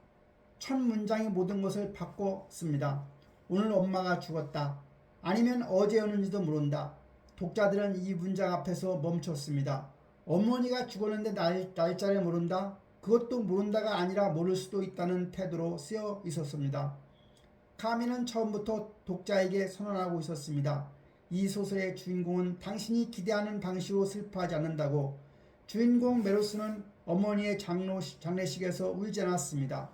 [SPEAKER 1] 첫 문장이 모든 것을 바꿨습니다. 오늘 엄마가 죽었다. 아니면 어제였는지도 모른다. 독자들은 이 문장 앞에서 멈췄습니다. 어머니가 죽었는데 날짜를 모른다? 그것도 모른다가 아니라 모를 수도 있다는 태도로 쓰여 있었습니다. 카미는 처음부터 독자에게 선언하고 있었습니다. 이 소설의 주인공은 당신이 기대하는 방식으로 슬퍼하지 않는다고. 주인공 메로스는 어머니의 장례식에서 울지 않았습니다.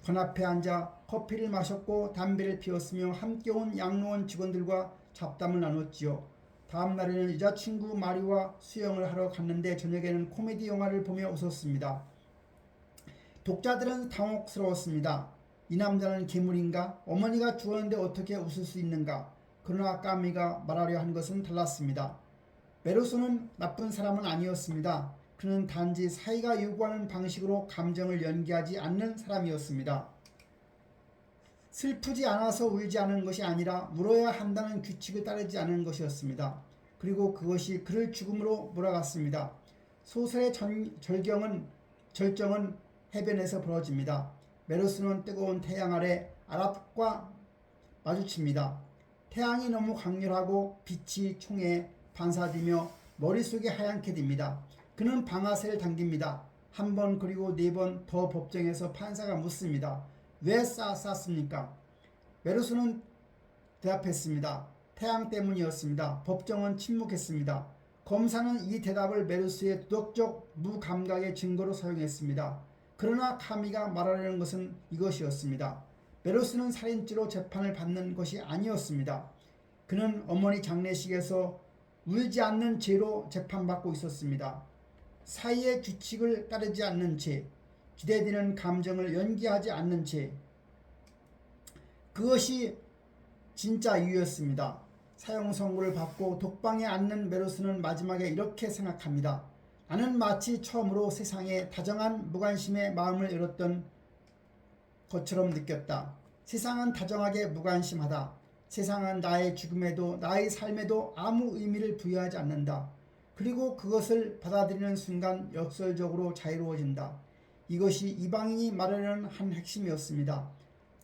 [SPEAKER 1] 관 앞에 앉아 커피를 마셨고 담배를 피웠으며 함께 온 양로원 직원들과 잡담을 나눴지요. 다음 날에는 여자친구 마리와 수영을 하러 갔는데 저녁에는 코미디 영화를 보며 웃었습니다. 독자들은 당혹스러웠습니다. 이 남자는 괴물인가? 어머니가 죽었는데 어떻게 웃을 수 있는가? 그러나 까미가 말하려 한 것은 달랐습니다. 메로스는 나쁜 사람은 아니었습니다. 그는 단지 사이가 요구하는 방식으로 감정을 연기하지 않는 사람이었습니다. 슬프지 않아서 울지 않은 것이 아니라 울어야 한다는 규칙을 따르지 않은 것이었습니다. 그리고 그것이 그를 죽음으로 몰아갔습니다. 소설의 절정은 해변에서 벌어집니다. 메로스는 뜨거운 태양 아래 아랍과 마주칩니다. 태양이 너무 강렬하고 빛이 총에 반사되며 머릿속이 하얗게 됩니다. 그는 방아쇠를 당깁니다. 한 번 그리고 4번 더 법정에서 판사가 묻습니다. 왜 쐈습니까? 메로스는 대답했습니다. 태양 때문이었습니다. 법정은 침묵했습니다. 검사는 이 대답을 메로스의 도덕적 무감각의 증거로 사용했습니다. 그러나 카미가 말하려는 것은 이것이었습니다. 메로스는 살인죄로 재판을 받는 것이 아니었습니다. 그는 어머니 장례식에서 울지 않는 죄로 재판받고 있었습니다. 사이의 규칙을 따르지 않는 죄, 기대되는 감정을 연기하지 않는 죄, 그것이 진짜 이유였습니다. 사형 선고를 받고 독방에 앉는 메로스는 마지막에 이렇게 생각합니다. 나는 마치 처음으로 세상에 다정한 무관심의 마음을 열었던 것처럼 느꼈다. 세상은 다정하게 무관심하다. 세상은 나의 죽음에도 나의 삶에도 아무 의미를 부여하지 않는다. 그리고 그것을 받아들이는 순간 역설적으로 자유로워진다. 이것이 이방인이 말하려는 한 핵심이었습니다.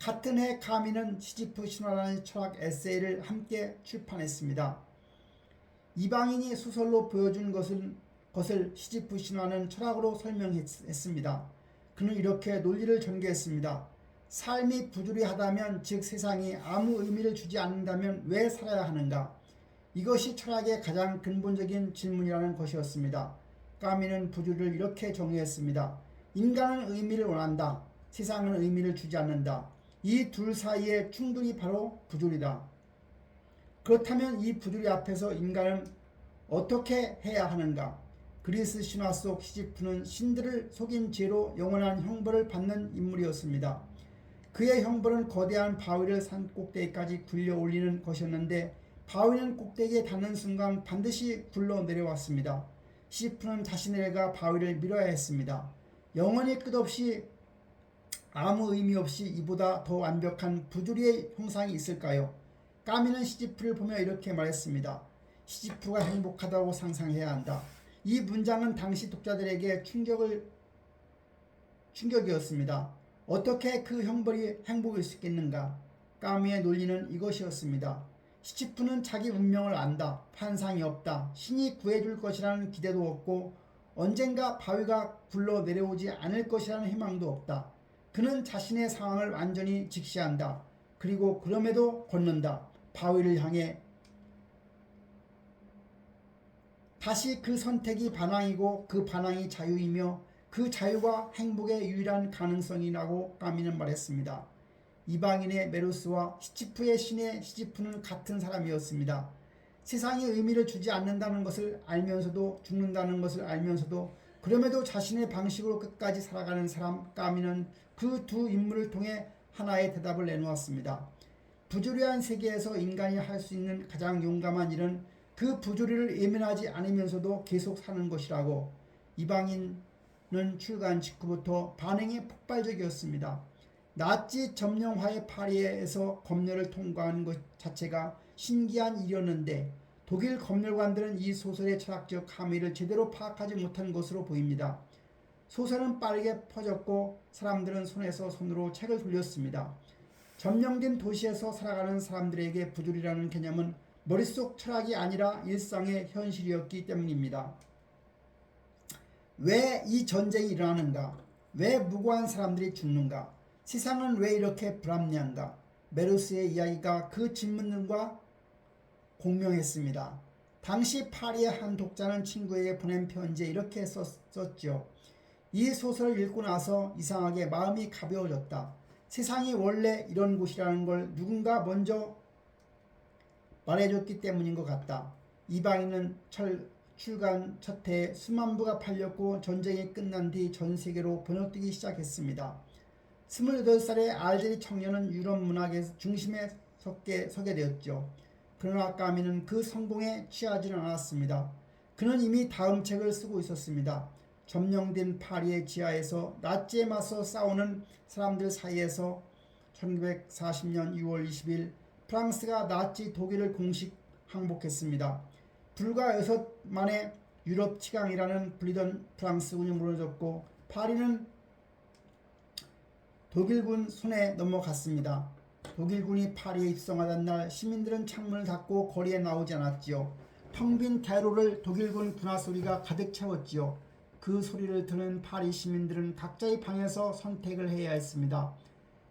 [SPEAKER 1] 같은 해 카미는 시지프 신화라는 철학 에세이를 함께 출판했습니다. 이방인이 소설로 보여준 것을 시지프 신화는 철학으로 설명했습니다. 그는 이렇게 논리를 전개했습니다. 삶이 부조리하다면, 즉 세상이 아무 의미를 주지 않는다면 왜 살아야 하는가? 이것이 철학의 가장 근본적인 질문이라는 것이었습니다. 까미는 부조리를 이렇게 정의했습니다. 인간은 의미를 원한다. 세상은 의미를 주지 않는다. 이 둘 사이의 충돌이 바로 부조리다. 그렇다면 이 부조리 앞에서 인간은 어떻게 해야 하는가? 그리스 신화 속 시지프는 신들을 속인 죄로 영원한 형벌을 받는 인물이었습니다. 그의 형벌은 거대한 바위를 산 꼭대기까지 굴려 올리는 것이었는데 바위는 꼭대기에 닿는 순간 반드시 굴러 내려왔습니다. 시지프는 자신의 애가 바위를 밀어야 했습니다. 영원히 끝없이 아무 의미 없이 이보다 더 완벽한 부조리의 형상이 있을까요? 까미는 시지프를 보며 이렇게 말했습니다. 시지프가 행복하다고 상상해야 한다. 이 문장은 당시 독자들에게 충격이었습니다. 어떻게 그 형벌이 행복일 수 있겠는가? 까미의 논리는 이것이었습니다. 시지프는 자기 운명을 안다. 환상이 없다. 신이 구해줄 것이라는 기대도 없고 언젠가 바위가 굴러 내려오지 않을 것이라는 희망도 없다. 그는 자신의 상황을 완전히 직시한다. 그리고 그럼에도 걷는다. 바위를 향해. 다시 그 선택이 반항이고 그 반항이 자유이며 그 자유가 행복의 유일한 가능성이라고 까미는 말했습니다. 이방인의 메로스와 시지프의 신의 시지프는 같은 사람이었습니다. 세상에 의미를 주지 않는다는 것을 알면서도, 죽는다는 것을 알면서도 그럼에도 자신의 방식으로 끝까지 살아가는 사람. 까미는 그 두 인물을 통해 하나의 대답을 내놓았습니다. 부조리한 세계에서 인간이 할 수 있는 가장 용감한 일은 그 부조리를 예민하지 않으면서도 계속 사는 것이라고. 이방인은 출간 직후부터 반응이 폭발적이었습니다. 나치 점령화의 파리에서 검열을 통과하는 것 자체가 신기한 일이었는데 독일 검열관들은 이 소설의 철학적 함의를 제대로 파악하지 못한 것으로 보입니다. 소설은 빠르게 퍼졌고 사람들은 손에서 손으로 책을 돌렸습니다. 점령된 도시에서 살아가는 사람들에게 부조리라는 개념은 머릿속 철학이 아니라 일상의 현실이었기 때문입니다. 왜 이 전쟁이 일어나는가? 왜 무고한 사람들이 죽는가? 세상은 왜 이렇게 불합리한가? 메르스의 이야기가 그 질문들과 공명했습니다. 당시 파리의 한 독자는 친구에게 보낸 편지에 이렇게 썼죠. 이 소설을 읽고 나서 이상하게 마음이 가벼워졌다. 세상이 원래 이런 곳이라는 걸 누군가 먼저 말해줬기 때문인 것 같다. 이방인은 출간 첫 해에 수만 부가 팔렸고 전쟁이 끝난 뒤 전 세계로 번역되기 시작했습니다. 28살의 알제리 청년은 유럽 문학의 중심에 서게 되었죠. 그러나 까미는 그 성공에 취하지는 않았습니다. 그는 이미 다음 책을 쓰고 있었습니다. 점령된 파리의 지하에서 나치에 맞서 싸우는 사람들 사이에서 1940년 6월 20일 프랑스가 나치 독일을 공식 항복했습니다. 불과 6만의 유럽 치강이라는 불리던 프랑스군이 무너졌고 파리는 독일군 손에 넘어갔습니다. 독일군이 파리에 입성하던 날 시민들은 창문을 닫고 거리에 나오지 않았지요. 텅 빈 대로를 독일군 군화 소리가 가득 채웠지요. 그 소리를 듣는 파리 시민들은 각자의 방에서 선택을 해야 했습니다.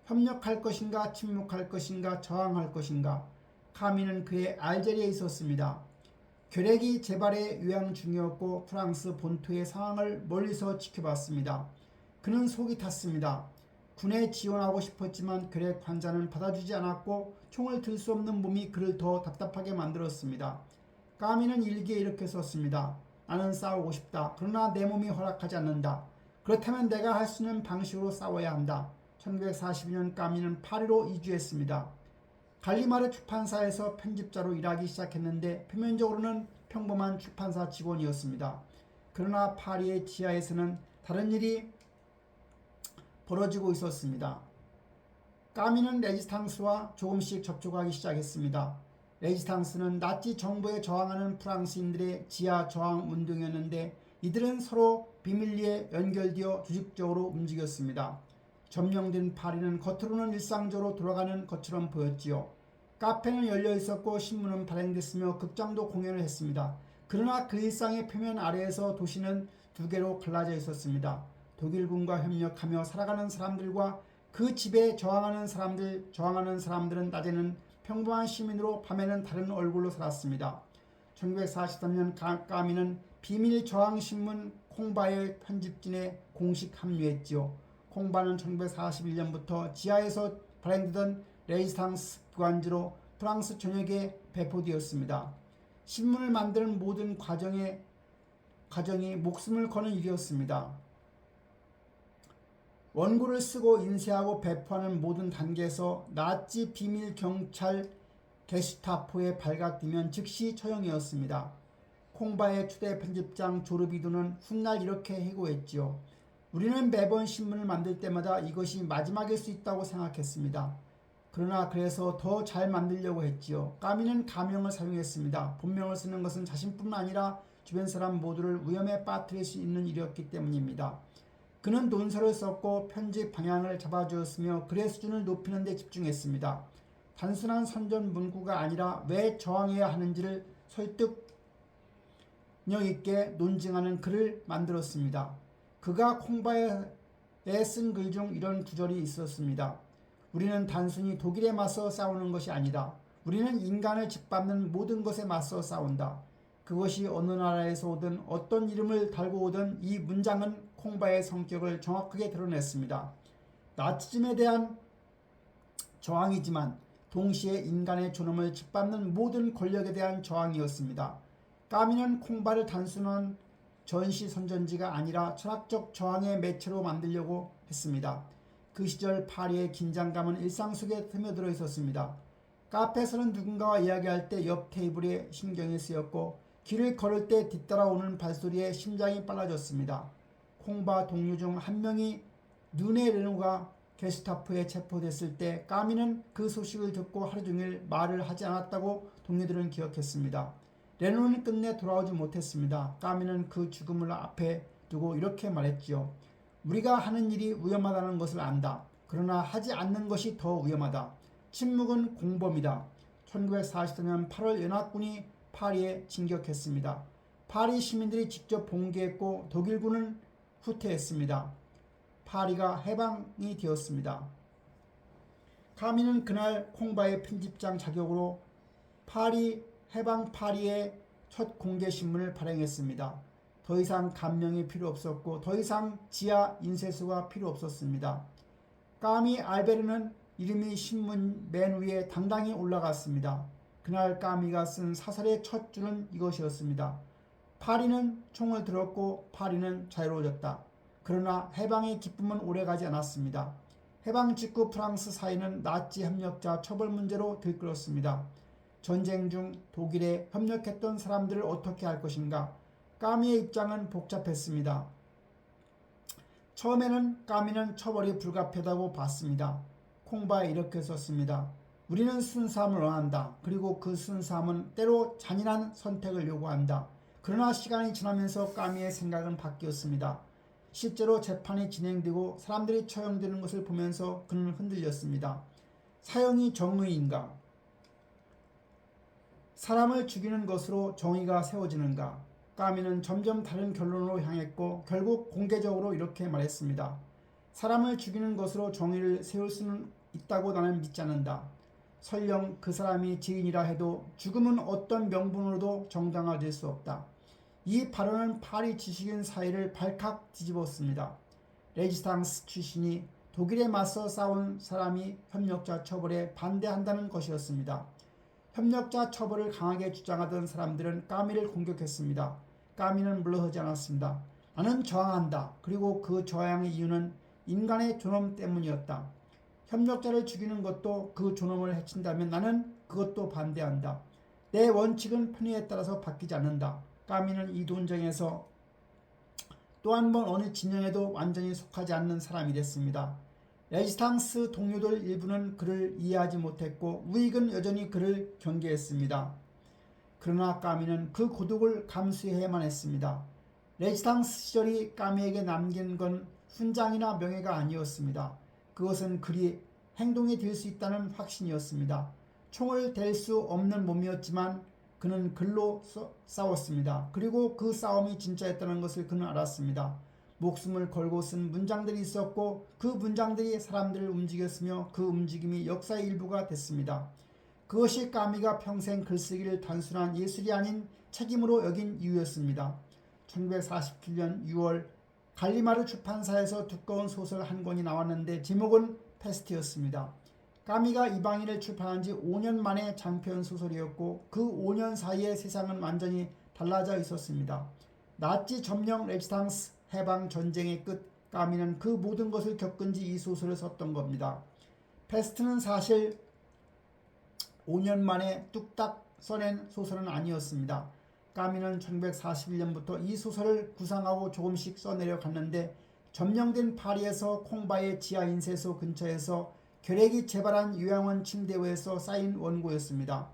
[SPEAKER 1] 협력할 것인가, 침묵할 것인가, 저항할 것인가. 카미는 그의 알제리에 있었습니다. 괴뢰기 재발의 요양 중이었고 프랑스 본토의 상황을 멀리서 지켜봤습니다. 그는 속이 탔습니다. 군에 지원하고 싶었지만 괴뢰 환자는 받아주지 않았고 총을 들 수 없는 몸이 그를 더 답답하게 만들었습니다. 까미는 일기에 이렇게 썼습니다. 나는 싸우고 싶다. 그러나 내 몸이 허락하지 않는다. 그렇다면 내가 할 수 있는 방식으로 싸워야 한다. 1942년 까미는 파리로 이주했습니다. 갈리마르 출판사에서 편집자로 일하기 시작했는데 표면적으로는 평범한 출판사 직원이었습니다. 그러나 파리의 지하에서는 다른 일이 벌어지고 있었습니다. 까미는 레지스탕스와 조금씩 접촉하기 시작했습니다. 레지스탕스는 나치 정부에 저항하는 프랑스인들의 지하 저항 운동이었는데 이들은 서로 비밀리에 연결되어 조직적으로 움직였습니다. 점령된 파리는 겉으로는 일상적으로 돌아가는 것처럼 보였지요. 카페는 열려 있었고 신문은 발행됐으며 극장도 공연을 했습니다. 그러나 그 일상의 표면 아래에서 도시는 두 개로 갈라져 있었습니다. 독일군과 협력하며 살아가는 사람들과 그 집에 저항하는 사람들은 낮에는 평범한 시민으로 밤에는 다른 얼굴로 살았습니다. 1943년 까미는 비밀 저항신문 콩바의 편집진에 공식 합류했지요. 콩바는 1941년부터 지하에서 발행되던 레지스탕스 부간지로 프랑스 전역에 배포되었습니다. 신문을 만드는 모든 과정이 목숨을 거는 일이었습니다. 원고를 쓰고 인쇄하고 배포하는 모든 단계에서 나치 비밀 경찰 게슈타포에 발각되면 즉시 처형이었습니다. 콩바의 초대 편집장 조르비도는 훗날 이렇게 해고했지요. 우리는 매번 신문을 만들 때마다 이것이 마지막일 수 있다고 생각했습니다. 그러나 그래서 더 잘 만들려고 했지요. 까미는 가명을 사용했습니다. 본명을 쓰는 것은 자신뿐만 아니라 주변 사람 모두를 위험에 빠뜨릴 수 있는 일이었기 때문입니다. 그는 논설을 썼고 편집 방향을 잡아주었으며 글의 수준을 높이는 데 집중했습니다. 단순한 선전 문구가 아니라 왜 저항해야 하는지를 설득력 있게 논증하는 글을 만들었습니다. 그가 콩바에 쓴 글 중 이런 구절이 있었습니다. 우리는 단순히 독일에 맞서 싸우는 것이 아니다. 우리는 인간을 짓밟는 모든 것에 맞서 싸운다. 그것이 어느 나라에서 오든 어떤 이름을 달고 오든 이 문장은 콩바의 성격을 정확하게 드러냈습니다. 나치즘에 대한 저항이지만 동시에 인간의 존엄을 짓밟는 모든 권력에 대한 저항이었습니다. 까미는 콩바를 단순한 전시 선전지가 아니라 철학적 저항의 매체로 만들려고 했습니다. 그 시절 파리의 긴장감은 일상 속에 스며들어 있었습니다. 카페에서는 누군가와 이야기할 때 옆 테이블에 신경이 쓰였고 길을 걸을 때 뒤따라오는 발소리에 심장이 빨라졌습니다. 콩바 동료 중 한 명이 누네 레노가 게스타포에 체포됐을 때 까미는 그 소식을 듣고 하루 종일 말을 하지 않았다고 동료들은 기억했습니다. 레노는 끝내 돌아오지 못했습니다. 까미는 그 죽음을 앞에 두고 이렇게 말했지요. 우리가 하는 일이 위험하다는 것을 안다. 그러나 하지 않는 것이 더 위험하다. 침묵은 공범이다. 1944년 8월 연합군이 파리에 진격했습니다. 파리 시민들이 직접 봉기했고 독일군은 후퇴했습니다. 파리가 해방이 되었습니다. 까미는 그날 콩바의 편집장 자격으로 해방 파리의 첫 공개 신문을 발행했습니다. 더 이상 감명이 필요 없었고 더 이상 지하 인쇄소가 필요 없었습니다. 까미 알베르는 이름이 신문 맨 위에 당당히 올라갔습니다. 그날 까미가 쓴 사설의 첫 줄은 이것이었습니다. 파리는 총을 들었고 파리는 자유로워졌다. 그러나 해방의 기쁨은 오래가지 않았습니다. 해방 직후 프랑스 사회는 나치 협력자 처벌 문제로 들끓었습니다. 전쟁 중 독일에 협력했던 사람들을 어떻게 할 것인가? 까미의 입장은 복잡했습니다. 처음에는 까미는 처벌이 불가피하다고 봤습니다. 콩바에 이렇게 썼습니다. 우리는 순수함을 원한다. 그리고 그 순수함은 때로 잔인한 선택을 요구한다. 그러나 시간이 지나면서 까미의 생각은 바뀌었습니다. 실제로 재판이 진행되고 사람들이 처형되는 것을 보면서 그는 흔들렸습니다. 사형이 정의인가? 사람을 죽이는 것으로 정의가 세워지는가? 까미는 점점 다른 결론으로 향했고 결국 공개적으로 이렇게 말했습니다. 사람을 죽이는 것으로 정의를 세울 수는 있다고 나는 믿지 않는다. 설령 그 사람이 지인이라 해도 죽음은 어떤 명분으로도 정당화될 수 없다. 이 발언은 파리 지식인 사회를 발칵 뒤집었습니다. 레지스탕스 출신이 독일에 맞서 싸운 사람이 협력자 처벌에 반대한다는 것이었습니다. 협력자 처벌을 강하게 주장하던 사람들은 까미를 공격했습니다. 까미는 물러서지 않았습니다. 나는 저항한다. 그리고 그 저항의 이유는 인간의 존엄 때문이었다. 협력자를 죽이는 것도 그 존엄을 해친다면 나는 그것도 반대한다. 내 원칙은 편의에 따라서 바뀌지 않는다. 까미는 이 논쟁에서 또 한 번 어느 진영에도 완전히 속하지 않는 사람이 됐습니다. 레지스탕스 동료들 일부는 그를 이해하지 못했고 우익은 여전히 그를 경계했습니다. 그러나 까미는 그 고독을 감수해야만 했습니다. 레지스탕스 시절이 까미에게 남긴 건 훈장이나 명예가 아니었습니다. 그것은 그리 행동이 될 수 있다는 확신이었습니다. 총을 댈 수 없는 몸이었지만 그는 글로 싸웠습니다. 그리고 그 싸움이 진짜였다는 것을 그는 알았습니다. 목숨을 걸고 쓴 문장들이 있었고 그 문장들이 사람들을 움직였으며 그 움직임이 역사의 일부가 됐습니다. 그것이 까미가 평생 글쓰기를 단순한 예술이 아닌 책임으로 여긴 이유였습니다. 1947년 6월 갈리마르 출판사에서 두꺼운 소설 한 권이 나왔는데 제목은 패스트였습니다. 까미가 이방인을 출판한 지 5년 만에 장편 소설이었고 그 5년 사이에 세상은 완전히 달라져 있었습니다. 나치 점령 레지스탕스 해방 전쟁의 끝 까미는 그 모든 것을 겪은 지 이 소설을 썼던 겁니다. 패스트는 사실 5년 만에 뚝딱 써낸 소설은 아니었습니다. 까미는 1941년부터 이 소설을 구상하고 조금씩 써내려 갔는데 점령된 파리에서 콩바의 지하 인쇄소 근처에서 결핵이 재발한 요양원 침대위에서 쌓인 원고였습니다.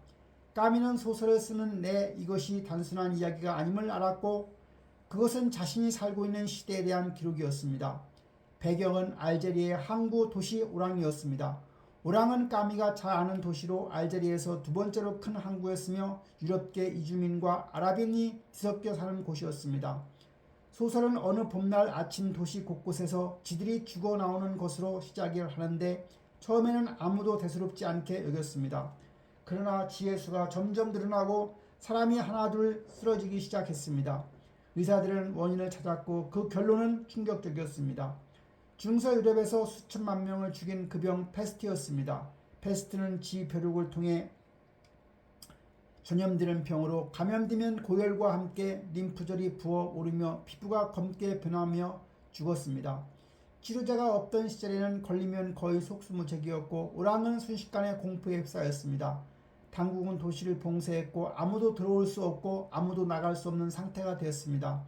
[SPEAKER 1] 까미는 소설을 쓰는 내 이것이 단순한 이야기가 아님을 알았고 그것은 자신이 살고 있는 시대에 대한 기록이었습니다. 배경은 알제리의 항구 도시 오랑이었습니다. 오랑은 까미가 잘 아는 도시로 알제리에서 두 번째로 큰 항구였으며 유럽계 이주민과 아랍인이 뒤섞여 사는 곳이었습니다. 소설은 어느 봄날 아침 도시 곳곳에서 쥐들이 죽어 나오는 것으로 시작을 하는데 처음에는 아무도 대수롭지 않게 여겼습니다. 그러나 쥐의 수가 점점 늘어나고 사람이 하나둘 쓰러지기 시작했습니다. 의사들은 원인을 찾았고 그 결론은 충격적이었습니다. 중서 유럽에서 수천만 명을 죽인 그 병 패스트였습니다. 패스트는 쥐 벼룩을 통해 전염되는 병으로 감염되면 고열과 함께 림프절이 부어오르며 피부가 검게 변하며 죽었습니다. 치료제가 없던 시절에는 걸리면 거의 속수무책이었고 오랑은 순식간에 공포에 휩싸였습니다. 당국은 도시를 봉쇄했고 아무도 들어올 수 없고 아무도 나갈 수 없는 상태가 되었습니다.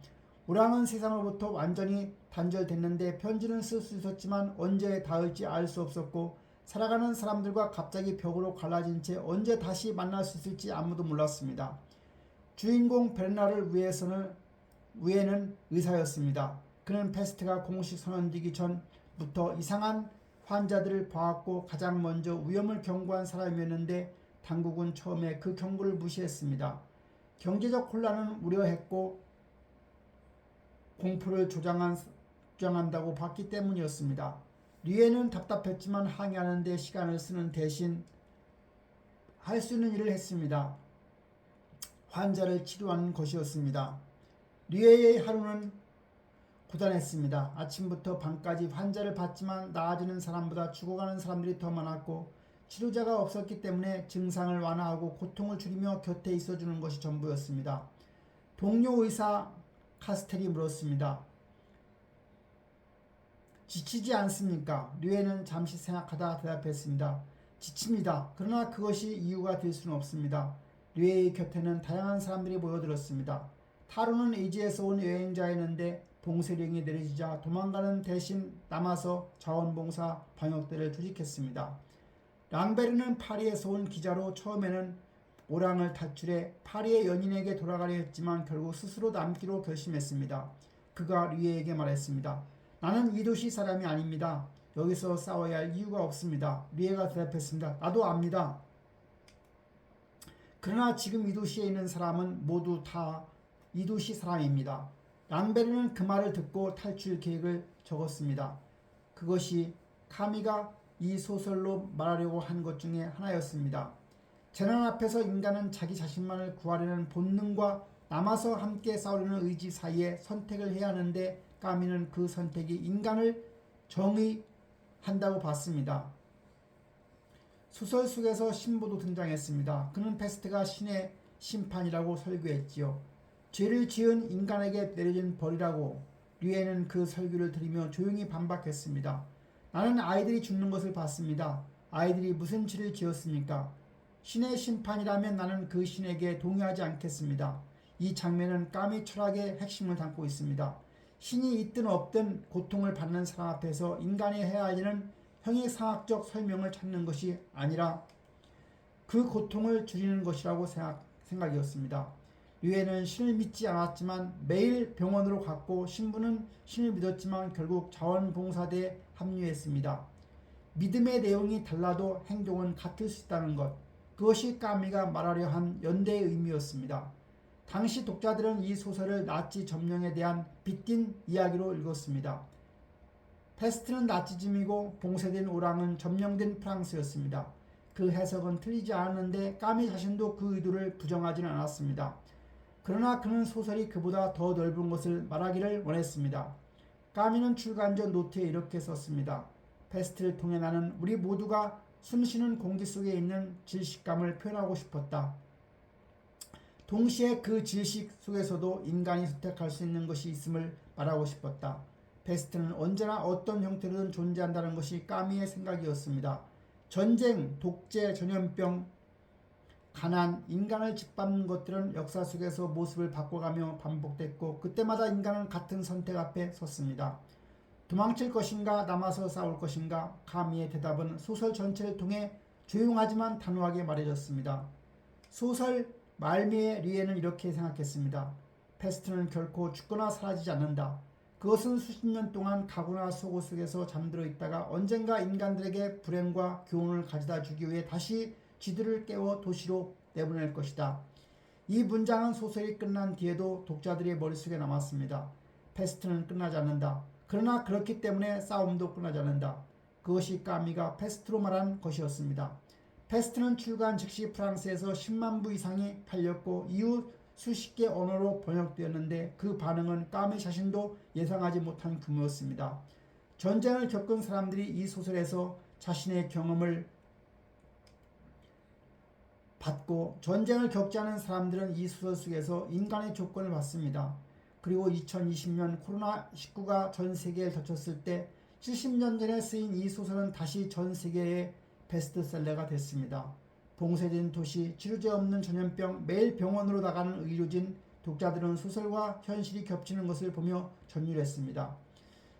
[SPEAKER 1] 오랑은 세상으로부터 완전히 단절됐는데 편지는 쓸 수 있었지만 언제 닿을지 알 수 없었고 살아가는 사람들과 갑자기 벽으로 갈라진 채 언제 다시 만날 수 있을지 아무도 몰랐습니다. 주인공 베르나를 위에는 의사였습니다. 그는 패스트가 공식 선언되기 전부터 이상한 환자들을 봐왔고 가장 먼저 위험을 경고한 사람이었는데 당국은 처음에 그 경고를 무시했습니다. 경제적 혼란은 우려했고 공포를 조장한다고 봤기 때문이었습니다. 류에는 답답했지만 항의하는 데 시간을 쓰는 대신 할 수 있는 일을 했습니다. 환자를 치료하는 것이었습니다. 류에의 하루는 고단했습니다. 아침부터 밤까지 환자를 봤지만 나아지는 사람보다 죽어가는 사람들이 더 많았고 치료자가 없었기 때문에 증상을 완화하고 고통을 줄이며 곁에 있어주는 것이 전부였습니다. 동료 의사 카스텔이 물었습니다. 지치지 않습니까? 류에는 잠시 생각하다 대답했습니다. 지칩니다. 그러나 그것이 이유가 될 수는 없습니다. 류에의 곁에는 다양한 사람들이 모여들었습니다. 타로는 이지에서 온 여행자였는데 봉쇄령이 내려지자 도망가는 대신 남아서 자원봉사 방역대를 조직했습니다. 랑베르는 파리에서 온 기자로 처음에는 오랑을 탈출해 파리의 연인에게 돌아가려 했지만 결국 스스로 남기로 결심했습니다. 그가 류에에게 말했습니다. 나는 이 도시 사람이 아닙니다. 여기서 싸워야 할 이유가 없습니다. 류에가 대답했습니다. 나도 압니다. 그러나 지금 이 도시에 있는 사람은 모두 다 이 도시 사람입니다. 랑베르는 그 말을 듣고 탈출 계획을 적었습니다. 그것이 카미가 이 소설로 말하려고 한 것 중에 하나였습니다. 재난 앞에서 인간은 자기 자신만을 구하려는 본능과 남아서 함께 싸우려는 의지 사이에 선택을 해야 하는데 까미는 그 선택이 인간을 정의한다고 봤습니다. 소설 속에서 신보도 등장했습니다. 그는 페스트가 신의 심판이라고 설교했지요. 죄를 지은 인간에게 내려진 벌이라고 류에는 그 설교를 들으며 조용히 반박했습니다. 나는 아이들이 죽는 것을 봤습니다. 아이들이 무슨 죄를 지었습니까? 신의 심판이라면 나는 그 신에게 동의하지 않겠습니다. 이 장면은 까미 철학의 핵심을 담고 있습니다. 신이 있든 없든 고통을 받는 사람 앞에서 인간이 해야 할 일은 형이상학적 설명을 찾는 것이 아니라 그 고통을 줄이는 것이라고 생각이었습니다. 류에는 신을 믿지 않았지만 매일 병원으로 갔고 신부는 신을 믿었지만 결국 자원봉사대에 합류했습니다. 믿음의 내용이 달라도 행동은 같을 수 있다는 것, 그것이 까미가 말하려 한 연대의 의미였습니다. 당시 독자들은 이 소설을 나치 점령에 대한 빗긴 이야기로 읽었습니다. 페스트는 나치즘이고 봉쇄된 오랑은 점령된 프랑스였습니다. 그 해석은 틀리지 않았는데 까미 자신도 그 의도를 부정하지는 않았습니다. 그러나 그는 소설이 그보다 더 넓은 것을 말하기를 원했습니다. 까미는 출간전 노트에 이렇게 썼습니다. 페스트를 통해 나는 우리 모두가 숨쉬는 공기 속에 있는 질식감을 표현하고 싶었다. 동시에 그 질식 속에서도 인간이 선택할 수 있는 것이 있음을 말하고 싶었다. 페스트는 언제나 어떤 형태로든 존재한다는 것이 까미의 생각이었습니다. 전쟁, 독재, 전염병, 가난, 인간을 짓밟는 것들은 역사 속에서 모습을 바꿔가며 반복됐고 그때마다 인간은 같은 선택 앞에 섰습니다. 도망칠 것인가 남아서 싸울 것인가? 카미의 대답은 소설 전체를 통해 조용하지만 단호하게 말해졌습니다. 소설 말미에 류에는 이렇게 생각했습니다. 페스트는 결코 죽거나 사라지지 않는다. 그것은 수십 년 동안 가구나 속옷 속에서 잠들어 있다가 언젠가 인간들에게 불행과 교훈을 가져다 주기 위해 다시 쥐들을 깨워 도시로 내보낼 것이다. 이 문장은 소설이 끝난 뒤에도 독자들의 머릿속에 남았습니다. 페스트는 끝나지 않는다. 그러나 그렇기 때문에 싸움도 끝나지 않는다. 그것이 까미가 페스트로 말한 것이었습니다. 페스트는 출간 즉시 프랑스에서 10만 부 이상이 팔렸고 이후 수십 개 언어로 번역되었는데 그 반응은 까미 자신도 예상하지 못한 규모였습니다. 전쟁을 겪은 사람들이 이 소설에서 자신의 경험을 받고 전쟁을 겪지 않은 사람들은 이 소설 속에서 인간의 조건을 받습니다. 그리고 2020년 코로나19가 전 세계에 덮쳤을 때 70년 전에 쓰인 이 소설은 다시 전 세계의 베스트셀러가 됐습니다. 봉쇄된 도시, 치료제 없는 전염병, 매일 병원으로 나가는 의료진, 독자들은 소설과 현실이 겹치는 것을 보며 전율했습니다.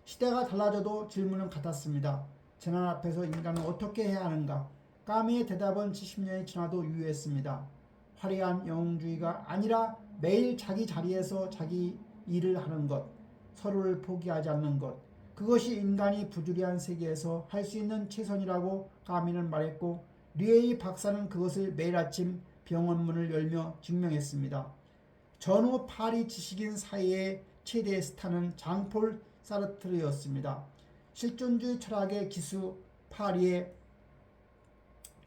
[SPEAKER 1] 시대가 달라져도 질문은 같았습니다. 재난 앞에서 인간은 어떻게 해야 하는가? 까미의 대답은 70년이 지나도 유효했습니다. 화려한 영웅주의가 아니라 매일 자기 자리에서 자기 일을 하는 것, 서로를 포기하지 않는 것, 그것이 인간이 부조리한 세계에서 할 수 있는 최선이라고 까미는 말했고 류에이 박사는 그것을 매일 아침 병원 문을 열며 증명했습니다. 전후 파리 지식인 사이의 최대 스타는 장폴 사르트르였습니다. 실존주의 철학의 기수, 파리의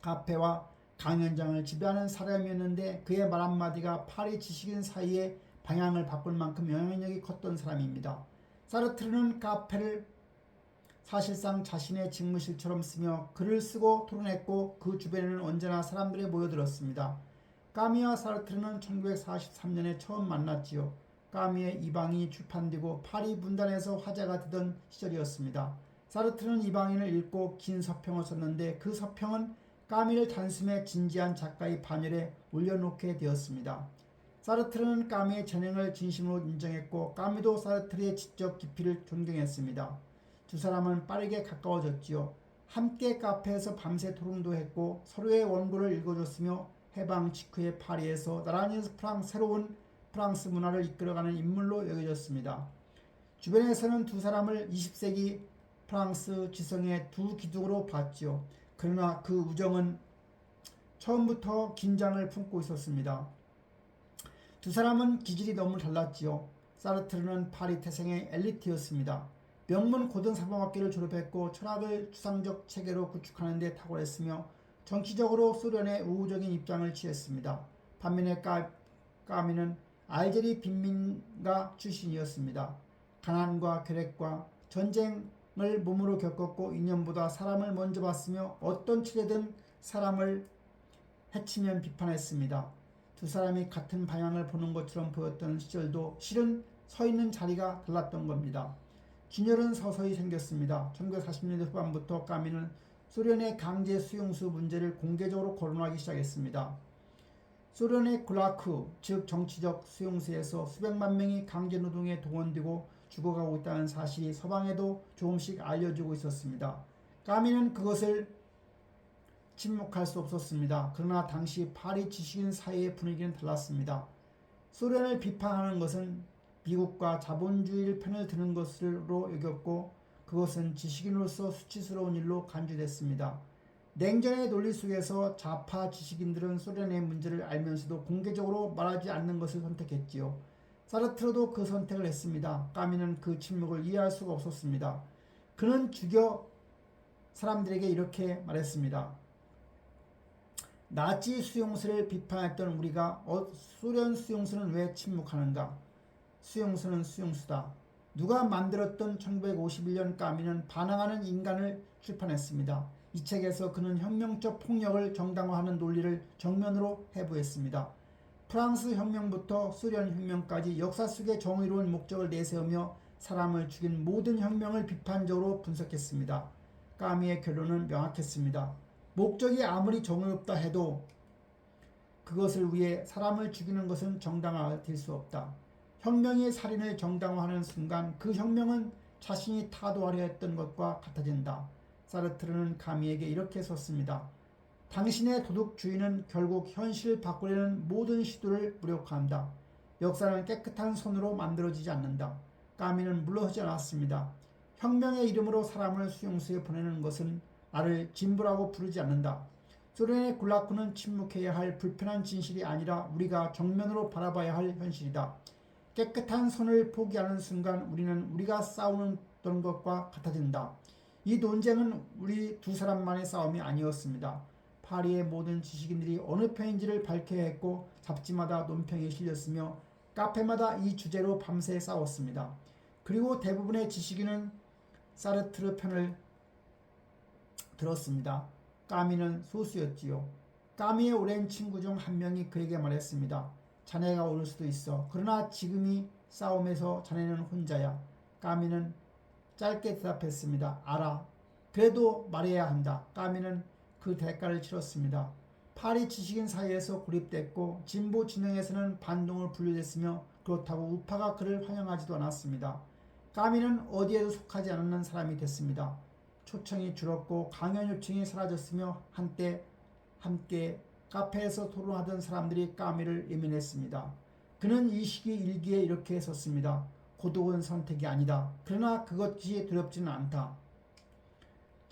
[SPEAKER 1] 카페와 강연장을 지배하는 사람이었는데 그의 말 한마디가 파리 지식인 사이의 방향을 바꿀 만큼 영향력이 컸던 사람입니다. 사르트르는 카페를 사실상 자신의 직무실처럼 쓰며 글을 쓰고 토론했고 그 주변에는 언제나 사람들이 모여들었습니다. 까미와 사르트르는 1943년에 처음 만났지요. 까미의 이방인이 출판되고 파리 분단에서 화제가 되던 시절이었습니다. 사르트르는 이방인을 읽고 긴 서평을 썼는데 그 서평은 까미를 단숨에 진지한 작가의 반열에 올려놓게 되었습니다. 사르트르는 까미의 전행을 진심으로 인정했고 까미도 사르트르의 지적 깊이를 존경했습니다. 두 사람은 빠르게 가까워졌지요. 함께 카페에서 밤새 토론도 했고 서로의 원고를 읽어줬으며 해방 직후의 파리에서 나란히 새로운 프랑스 문화를 이끌어가는 인물로 여겨졌습니다. 주변에서는 두 사람을 20세기 프랑스 지성의 두 기둥으로 봤지요. 그러나 그 우정은 처음부터 긴장을 품고 있었습니다. 두 사람은 기질이 너무 달랐지요. 사르트르는 파리 태생의 엘리트였습니다. 명문 고등사범학교를 졸업했고 철학을 추상적 체계로 구축하는 데 탁월했으며 정치적으로 소련의 우호적인 입장을 취했습니다. 반면에 까미는 알제리 빈민가 출신이었습니다. 가난과 괴력과 전쟁을 몸으로 겪었고 인연보다 사람을 먼저 봤으며 어떤 틀에든 사람을 해치면 비판했습니다. 두 사람이 같은 방향을 보는 것처럼 보였던 시절도 실은 서 있는 자리가 달랐던 겁니다. 균열은 서서히 생겼습니다. 1940년대 후반부터 까미는 소련의 강제 수용소 문제를 공개적으로 거론하기 시작했습니다. 소련의 굴라크, 즉 정치적 수용소에서 수백만 명이 강제노동에 동원되고 죽어가고 있다는 사실이 서방에도 조금씩 알려지고 있었습니다. 까미는 그것을 침묵할 수 없었습니다. 그러나 당시 파리 지식인 사이의 분위기는 달랐습니다. 소련을 비판하는 것은 미국과 자본주의를 편을 드는 것으로 여겼고 그것은 지식인으로서 수치스러운 일로 간주됐습니다. 냉전의 논리 속에서 좌파 지식인들은 소련의 문제를 알면서도 공개적으로 말하지 않는 것을 선택했지요. 사르트르도 그 선택을 했습니다. 까미는 그 침묵을 이해할 수가 없었습니다. 그는 주교 사람들에게 이렇게 말했습니다. 나치 수용소를 비판했던 우리가 소련 수용소는 왜 침묵하는가? 수용소는 수용소다. 누가 만들었던 1951년 까미는 반항하는 인간을 출판했습니다. 이 책에서 그는 혁명적 폭력을 정당화하는 논리를 정면으로 해부했습니다. 프랑스 혁명부터 소련 혁명까지 역사 속의 정의로운 목적을 내세우며 사람을 죽인 모든 혁명을 비판적으로 분석했습니다. 까미의 결론은 명확했습니다. 목적이 아무리 정의롭다 해도 그것을 위해 사람을 죽이는 것은 정당화될 수 없다. 혁명이 살인을 정당화하는 순간 그 혁명은 자신이 타도하려 했던 것과 같아진다. 사르트르는 까미에게 이렇게 썼습니다. 당신의 도덕주의는 결국 현실을 바꾸려는 모든 시도를 무력화한다. 역사는 깨끗한 손으로 만들어지지 않는다. 까미는 물러서지 않았습니다. 혁명의 이름으로 사람을 수용소에 보내는 것은 나를 진보라고 부르지 않는다. 소련의 굴라크는 침묵해야 할 불편한 진실이 아니라 우리가 정면으로 바라봐야 할 현실이다. 깨끗한 손을 포기하는 순간 우리는 우리가 싸우는 것과 같아진다. 이 논쟁은 우리 두 사람만의 싸움이 아니었습니다. 파리의 모든 지식인들이 어느 편인지를 밝혀야 했고 잡지마다 논평이 실렸으며 카페마다 이 주제로 밤새 싸웠습니다. 그리고 대부분의 지식인은 사르트르 편을 들었습니다. 까미는 소수였지요. 까미의 오랜 친구 중 한 명이 그에게 말했습니다. 자네가 옳을 수도 있어. 그러나 지금이 싸움에서 자네는 혼자야. 까미는 짧게 대답했습니다. 알아. 그래도 말해야 한다. 까미는 그 대가를 치렀습니다. 파리 지식인 사이에서 고립됐고 진보 진영에서는 반동을 분류됐으며 그렇다고 우파가 그를 환영하지도 않았습니다. 까미는 어디에도 속하지 않는 사람이 됐습니다. 초청이 줄었고 강연 요청이 사라졌으며 한때 함께 카페에서 토론하던 사람들이 까미를 예민했습니다. 그는 이 시기 일기에 이렇게 썼습니다. 고독은 선택이 아니다. 그러나 그것이 두렵지는 않다.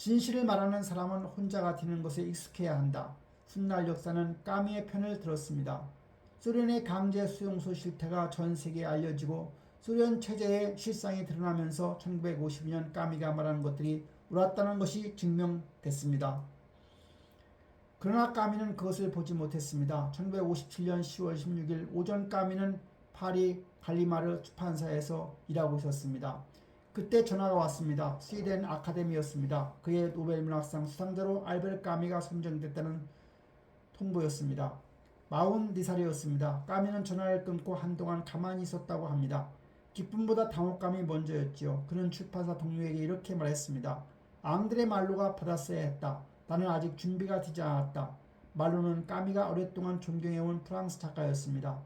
[SPEAKER 1] 진실을 말하는 사람은 혼자가 되는 것에 익숙해야 한다. 훗날 역사는 까미의 편을 들었습니다. 소련의 강제 수용소 실태가 전 세계에 알려지고 소련 체제의 실상이 드러나면서 1952년 까미가 말한 것들이 옳았다는 것이 증명됐습니다. 그러나 까미는 그것을 보지 못했습니다. 1957년 10월 16일 오전 까미는 파리 갈리마르 출판사에서 일하고 있었습니다. 그때 전화가 왔습니다. 스웨덴 아카데미였습니다. 그의 노벨 문학상 수상자로 알베르 까미가 선정됐다는 통보였습니다. 44살이었습니다. 까미는 전화를 끊고 한동안 가만히 있었다고 합니다. 기쁨보다 당혹감이 먼저였지요. 그는 출판사 동료에게 이렇게 말했습니다. 앙드레 말로가 받았어야 했다. 나는 아직 준비가 되지 않았다. 말로는 까미가 오랫동안 존경해온 프랑스 작가였습니다.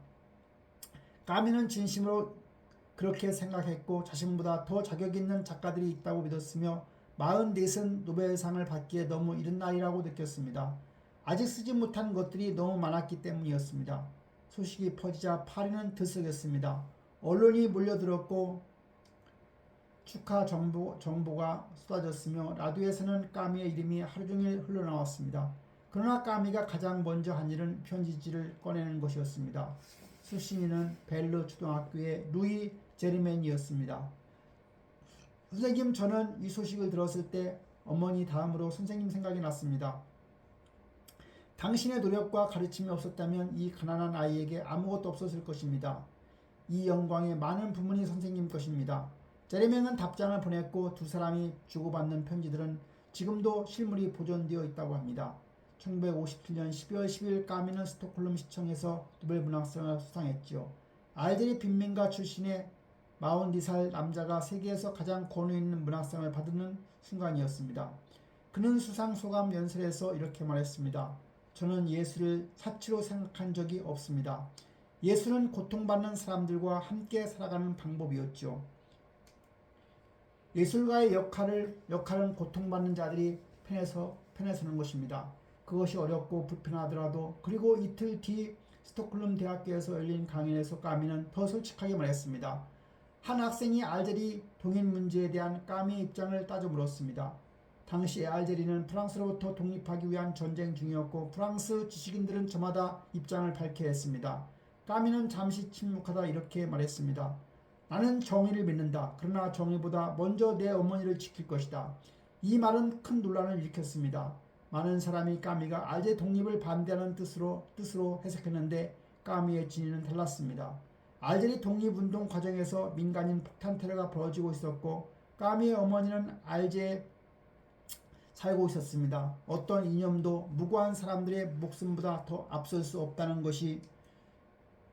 [SPEAKER 1] 까미는 진심으로 그렇게 생각했고 자신보다 더 자격 있는 작가들이 있다고 믿었으며 44은 노벨상을 받기에 너무 이른 나이라고 느꼈습니다. 아직 쓰지 못한 것들이 너무 많았기 때문이었습니다. 소식이 퍼지자 파리는 들썩였습니다. 언론이 몰려들었고 축하 정보가 쏟아졌으며 라디오에서는 까미의 이름이 하루종일 흘러나왔습니다. 그러나 까미가 가장 먼저 한 일은 편지지를 꺼내는 것이었습니다. 수신인은 벨르 초등학교의 루이 제르멘이었습니다. 선생님, 저는 이 소식을 들었을 때 어머니 다음으로 선생님 생각이 났습니다. 당신의 노력과 가르침이 없었다면 이 가난한 아이에게 아무것도 없었을 것입니다. 이 영광의 많은 부문이 선생님 것입니다. 제르맹은 답장을 보냈고 두 사람이 주고받는 편지들은 지금도 실물이 보존되어 있다고 합니다. 1957년 12월 10일 까미는 스톡홀름 시청에서 노벨 문학상을 수상했지요. 알제리 빈민가 출신의 44살 남자가 세계에서 가장 권위 있는 문학상을 받는 순간이었습니다. 그는 수상 소감 연설에서 이렇게 말했습니다. 저는 예수를 사치로 생각한 적이 없습니다. 예수는 고통받는 사람들과 함께 살아가는 방법이었죠. 예술가의 역할은 고통받는 자들이 편에 서는 것입니다. 그것이 어렵고 불편하더라도. 그리고 이틀 뒤 스톡홀름 대학교에서 열린 강연에서 까미는 더 솔직하게 말했습니다. 한 학생이 알제리 동인 문제에 대한 까미의 입장을 따져 물었습니다. 당시 알제리는 프랑스로부터 독립하기 위한 전쟁 중이었고 프랑스 지식인들은 저마다 입장을 밝혀야 했습니다. 까미는 잠시 침묵하다 이렇게 말했습니다. 나는 정의를 믿는다. 그러나 정의보다 먼저 내 어머니를 지킬 것이다. 이 말은 큰 논란을 일으켰습니다. 많은 사람이 까미가 알제리 독립을 반대하는 뜻으로 해석했는데 까미의 진위는 달랐습니다. 알제리 독립운동 과정에서 민간인 폭탄 테러가 벌어지고 있었고 까미의 어머니는 알제리에 살고 있었습니다. 어떤 이념도 무고한 사람들의 목숨보다 더 앞설 수 없다는 것이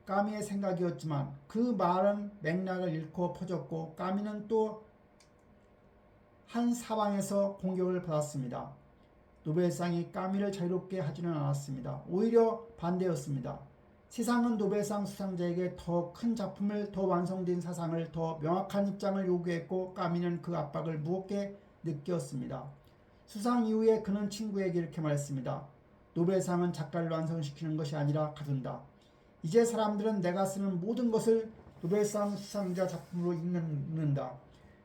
[SPEAKER 1] 까미의 생각이었지만 그 말은 맥락을 잃고 퍼졌고 까미는 또 한 사방에서 공격을 받았습니다. 노벨상이 까미를 자유롭게 하지는 않았습니다. 오히려 반대였습니다. 세상은 노벨상 수상자에게 더 큰 작품을, 더 완성된 사상을, 더 명확한 입장을 요구했고 까미는 그 압박을 무겁게 느꼈습니다. 수상 이후에 그는 친구에게 이렇게 말했습니다. 노벨상은 작가를 완성시키는 것이 아니라 가둔다. 이제 사람들은 내가 쓰는 모든 것을 노벨상 수상자 작품으로 읽는다.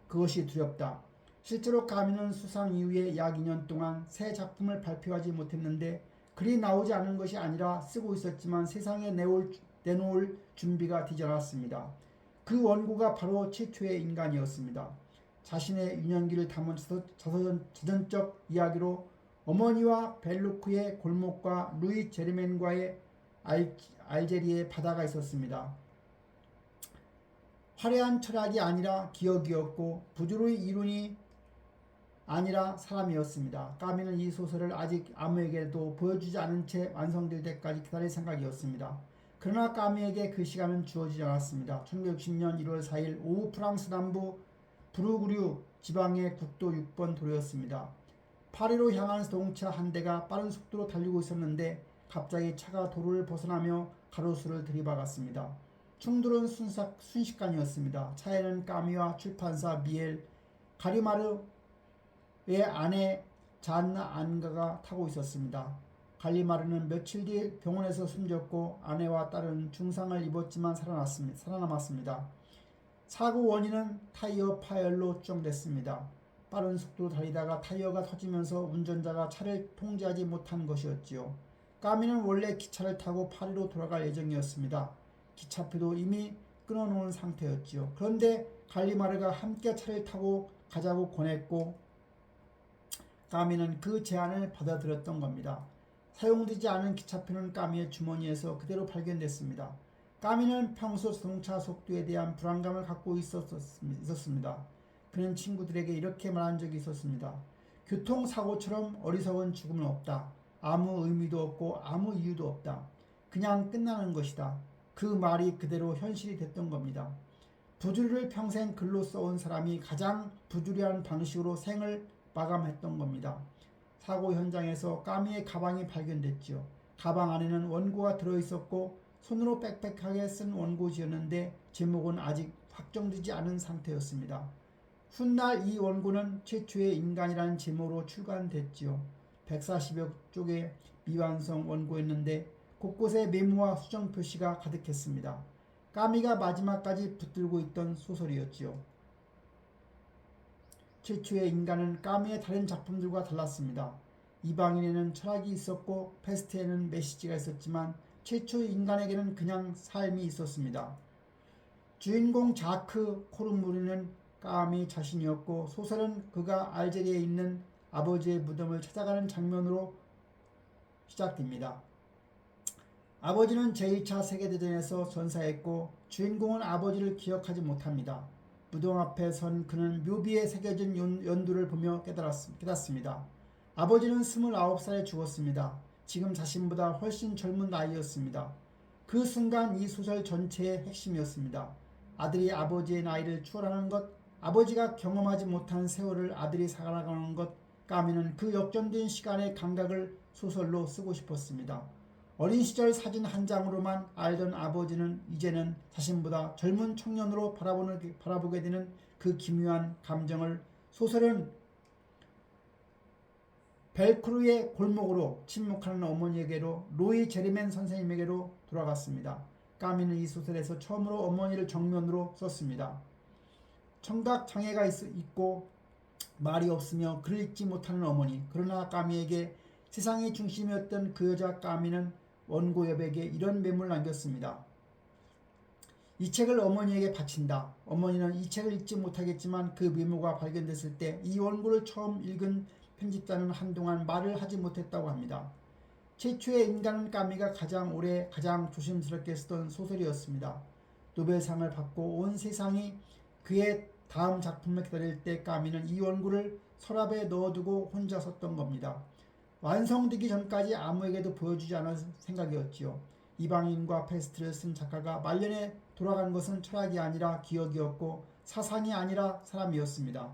[SPEAKER 1] 그것이 두렵다. 실제로 까미는 수상 이후에 약 2년 동안 새 작품을 발표하지 못했는데 글이 나오지 않은 것이 아니라 쓰고 있었지만 세상에 내놓을 준비가 되지 않았습니다. 그 원고가 바로 최초의 인간이었습니다. 자신의 유년기를 담은 자전적 이야기로 어머니와 벨루크의 골목과 루이 제르멘과의 알제리의 바다가 있었습니다. 화려한 철학이 아니라 기억이었고 부조로의 이론이 아니라 사람이었습니다. 까미는 이 소설을 아직 아무에게도 보여주지 않은 채 완성될 때까지 기다릴 생각이었습니다. 그러나 까미에게 그 시간은 주어지지 않았습니다. 1960년 1월 4일 오후 프랑스 남부 브루그류 지방의 국도 6번 도로였습니다. 파리로 향한 자동차 한 대가 빠른 속도로 달리고 있었는데 갑자기 차가 도로를 벗어나며 가로수를 들이박았습니다. 충돌은 순식간이었습니다. 차에는 까미와 출판사 미엘 가리마르의 아내 잔나 안가가 타고 있었습니다. 갈리마르는 며칠 뒤 병원에서 숨졌고 아내와 딸은 중상을 입었지만 살아남았습니다. 사고 원인은 타이어 파열로 추정됐습니다. 빠른 속도로 달리다가 타이어가 터지면서 운전자가 차를 통제하지 못한 것이었지요. 까미는 원래 기차를 타고 파리로 돌아갈 예정이었습니다. 기차표도 이미 끊어놓은 상태였지요. 그런데 갈리마르가 함께 차를 타고 가자고 권했고 까미는 그 제안을 받아들였던 겁니다. 사용되지 않은 기차표는 까미의 주머니에서 그대로 발견됐습니다. 까미는 평소 자동차 속도에 대한 불안감을 갖고 있었습니다. 그는 친구들에게 이렇게 말한 적이 있었습니다. 교통사고처럼 어리석은 죽음은 없다. 아무 의미도 없고 아무 이유도 없다. 그냥 끝나는 것이다. 그 말이 그대로 현실이 됐던 겁니다. 부주의를 평생 글로 써온 사람이 가장 부주의한 방식으로 생을 마감했던 겁니다. 사고 현장에서 까미의 가방이 발견됐지요. 가방 안에는 원고가 들어있었고 손으로 빽빽하게 쓴 원고지였는데 제목은 아직 확정되지 않은 상태였습니다. 훗날 이 원고는 최초의 인간이라는 제목으로 출간됐지요. 140여 쪽의 미완성 원고였는데 곳곳에 메모와 수정 표시가 가득했습니다. 까미가 마지막까지 붙들고 있던 소설이었지요. 최초의 인간은 까미의 다른 작품들과 달랐습니다. 이방인에는 철학이 있었고 페스트에는 메시지가 있었지만 최초의 인간에게는 그냥 삶이 있었습니다. 주인공 자크 코르무르는 까미 자신이었고 소설은 그가 알제리에 있는 아버지의 무덤을 찾아가는 장면으로 시작됩니다. 아버지는 제1차 세계대전에서 전사했고 주인공은 아버지를 기억하지 못합니다. 무덤 앞에 선 그는 묘비에 새겨진 연두를 보며 깨닫습니다. 아버지는 29살에 죽었습니다. 지금 자신보다 훨씬 젊은 나이였습니다. 그 순간 이 소설 전체의 핵심이었습니다. 아들이 아버지의 나이를 추월하는 것, 아버지가 경험하지 못한 세월을 아들이 살아가는 것, 까미는 그 역전된 시간의 감각을 소설로 쓰고 싶었습니다. 어린 시절 사진 한 장으로만 알던 아버지는 이제는 자신보다 젊은 청년으로 바라보게 되는 그 기묘한 감정을 소설은 벨크루의 골목으로 침묵하는 어머니에게로 로이 제리맨 선생님에게로 돌아갔습니다. 까미는 이 소설에서 처음으로 어머니를 정면으로 썼습니다. 청각 장애가 있고 말이 없으며 글을 읽지 못하는 어머니. 그러나 까미에게 세상의 중심이었던 그 여자 까미는 원고 여백에 이런 메모를 남겼습니다. 이 책을 어머니에게 바친다. 어머니는 이 책을 읽지 못하겠지만 그 메모가 발견됐을 때 이 원고를 처음 읽은 편집자는 한동안 말을 하지 못했다고 합니다. 최초의 인간 까미가 가장 오래 가장 조심스럽게 쓰던 소설이었습니다. 노벨상을 받고 온 세상이 그의 다음 작품을 기다릴 때 까미는 이 원고를 서랍에 넣어두고 혼자 썼던 겁니다. 완성되기 전까지 아무에게도 보여주지 않을 생각이었지요. 이방인과 페스트를 쓴 작가가 말년에 돌아간 것은 철학이 아니라 기억이었고 사상이 아니라 사람이었습니다.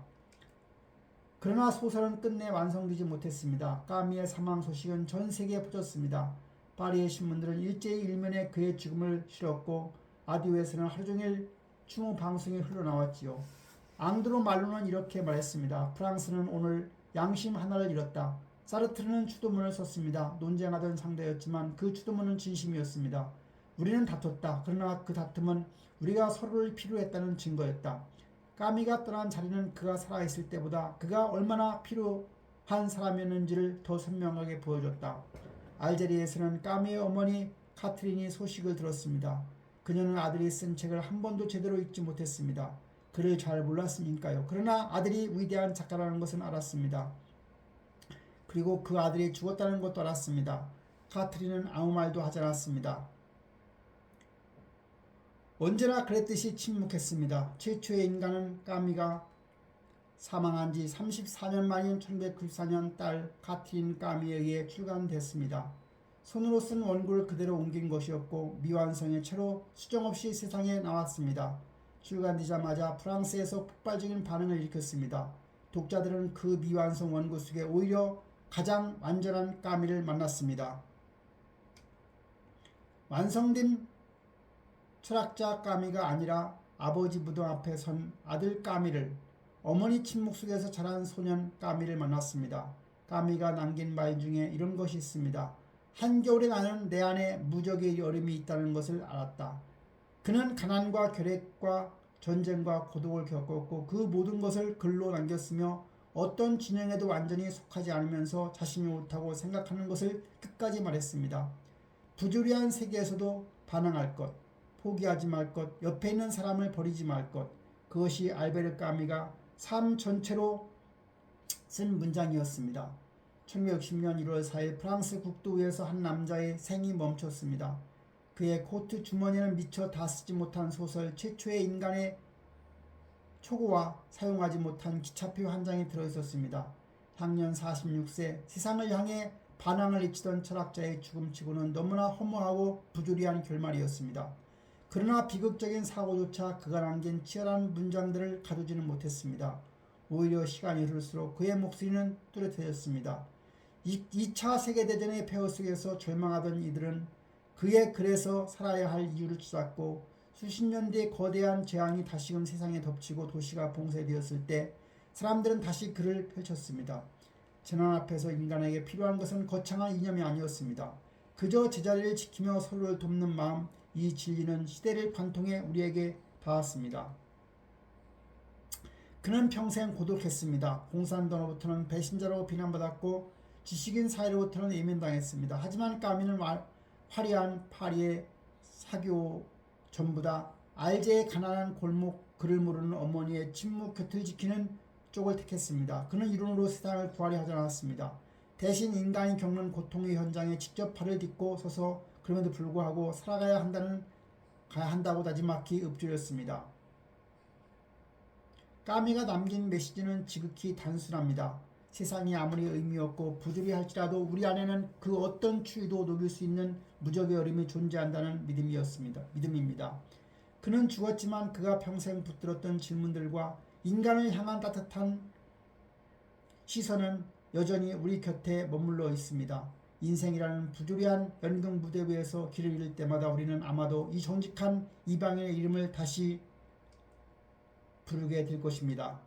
[SPEAKER 1] 그러나 소설은 끝내 완성되지 못했습니다. 까미의 사망 소식은 전 세계에 퍼졌습니다. 파리의 신문들은 일제히 일면에 그의 죽음을 실었고 라디오에서는 하루 종일 추모 방송이 흘러나왔지요. 앙드로 말로는 이렇게 말했습니다. 프랑스는 오늘 양심 하나를 잃었다. 사르트르는 추도문을 썼습니다. 논쟁하던 상대였지만 그 추도문은 진심이었습니다. 우리는 다퉜다. 그러나 그 다툼은 우리가 서로를 필요했다는 증거였다. 까미가 떠난 자리는 그가 살아있을 때보다 그가 얼마나 필요한 사람이었는지를 더 선명하게 보여줬다. 알제리에서는 까미의 어머니 카트린이 소식을 들었습니다. 그녀는 아들이 쓴 책을 한 번도 제대로 읽지 못했습니다. 그를 잘 몰랐으니까요. 그러나 아들이 위대한 작가라는 것은 알았습니다. 그리고 그 아들이 죽었다는 것도 알았습니다. 카트린은 아무 말도 하지 않았습니다. 언제나 그랬듯이 침묵했습니다. 최초의 인간은 까미가 사망한 지 34년 만인 1994년 딸 카트린 까미에 의해 출간됐습니다. 손으로 쓴 원고를 그대로 옮긴 것이었고 미완성의 채로 수정없이 세상에 나왔습니다. 출간되자마자 프랑스에서 폭발적인 반응을 일으켰습니다. 독자들은 그 미완성 원고 속에 오히려 가장 완전한 까미를 만났습니다. 완성된 철학자 까미가 아니라 아버지 무덤 앞에 선 아들 까미를, 어머니 침묵 속에서 자란 소년 까미를 만났습니다. 까미가 남긴 말 중에 이런 것이 있습니다. 한겨울에 나는 내 안에 무적의 여름이 있다는 것을 알았다. 그는 가난과 결핵과 전쟁과 고독을 겪었고 그 모든 것을 글로 남겼으며 어떤 진영에도 완전히 속하지 않으면서 자신이 옳다고 생각하는 것을 끝까지 말했습니다. 부조리한 세계에서도 반항할 것, 포기하지 말 것, 옆에 있는 사람을 버리지 말 것. 그것이 알베르 까미가 삶 전체로 쓴 문장이었습니다. 1960년 1월 4일 프랑스 국도위에서 한 남자의 생이 멈췄습니다. 그의 코트 주머니에는 미처 다 쓰지 못한 소설 최초의 인간의 초고와 사용하지 못한 기차표 한 장이 들어있었습니다. 향년 46세 세상을 향해 반항을 일치던 철학자의 죽음치고는 너무나 허무하고 부조리한 결말이었습니다. 그러나 비극적인 사고조차 그가 남긴 치열한 문장들을 가두지는 못했습니다. 오히려 시간이 흐를수록 그의 목소리는 뚜렷해졌습니다. 2차 세계대전의 폐허 속에서 절망하던 이들은 그의 글에서 살아야 할 이유를 찾았고 수십 년 뒤에 거대한 재앙이 다시금 세상에 덮치고 도시가 봉쇄되었을 때 사람들은 다시 글을 펼쳤습니다. 재난 앞에서 인간에게 필요한 것은 거창한 이념이 아니었습니다. 그저 제자리를 지키며 서로를 돕는 마음, 이 진리는 시대를 관통해 우리에게 닿았습니다. 그는 평생 고독했습니다. 공산당으로부터는 배신자로 비난받았고 지식인 사회로부터는 외면당했습니다. 하지만 까미는 화려한 파리의 사교 전부다 알제의 가난한 골목 그를 모르는 어머니의 침묵 곁을 지키는 쪽을 택했습니다. 그는 이론으로 세상을 구하려 하지 않았습니다. 대신 인간이 겪는 고통의 현장에 직접 발을 딛고 서서 그럼에도 불구하고 살아가야 한다고 나지막히 읊조렸습니다. 까미가 남긴 메시지는 지극히 단순합니다. 세상이 아무리 의미 없고 부조리할지라도 우리 안에는 그 어떤 추위도 녹일 수 있는 무적의 얼음이 존재한다는 믿음입니다. 그는 죽었지만 그가 평생 붙들었던 질문들과 인간을 향한 따뜻한 시선은 여전히 우리 곁에 머물러 있습니다. 인생이라는 부조리한 연극 무대 위에서 길을 잃을 때마다 우리는 아마도 이 정직한 이방인의 이름을 다시 부르게 될 것입니다.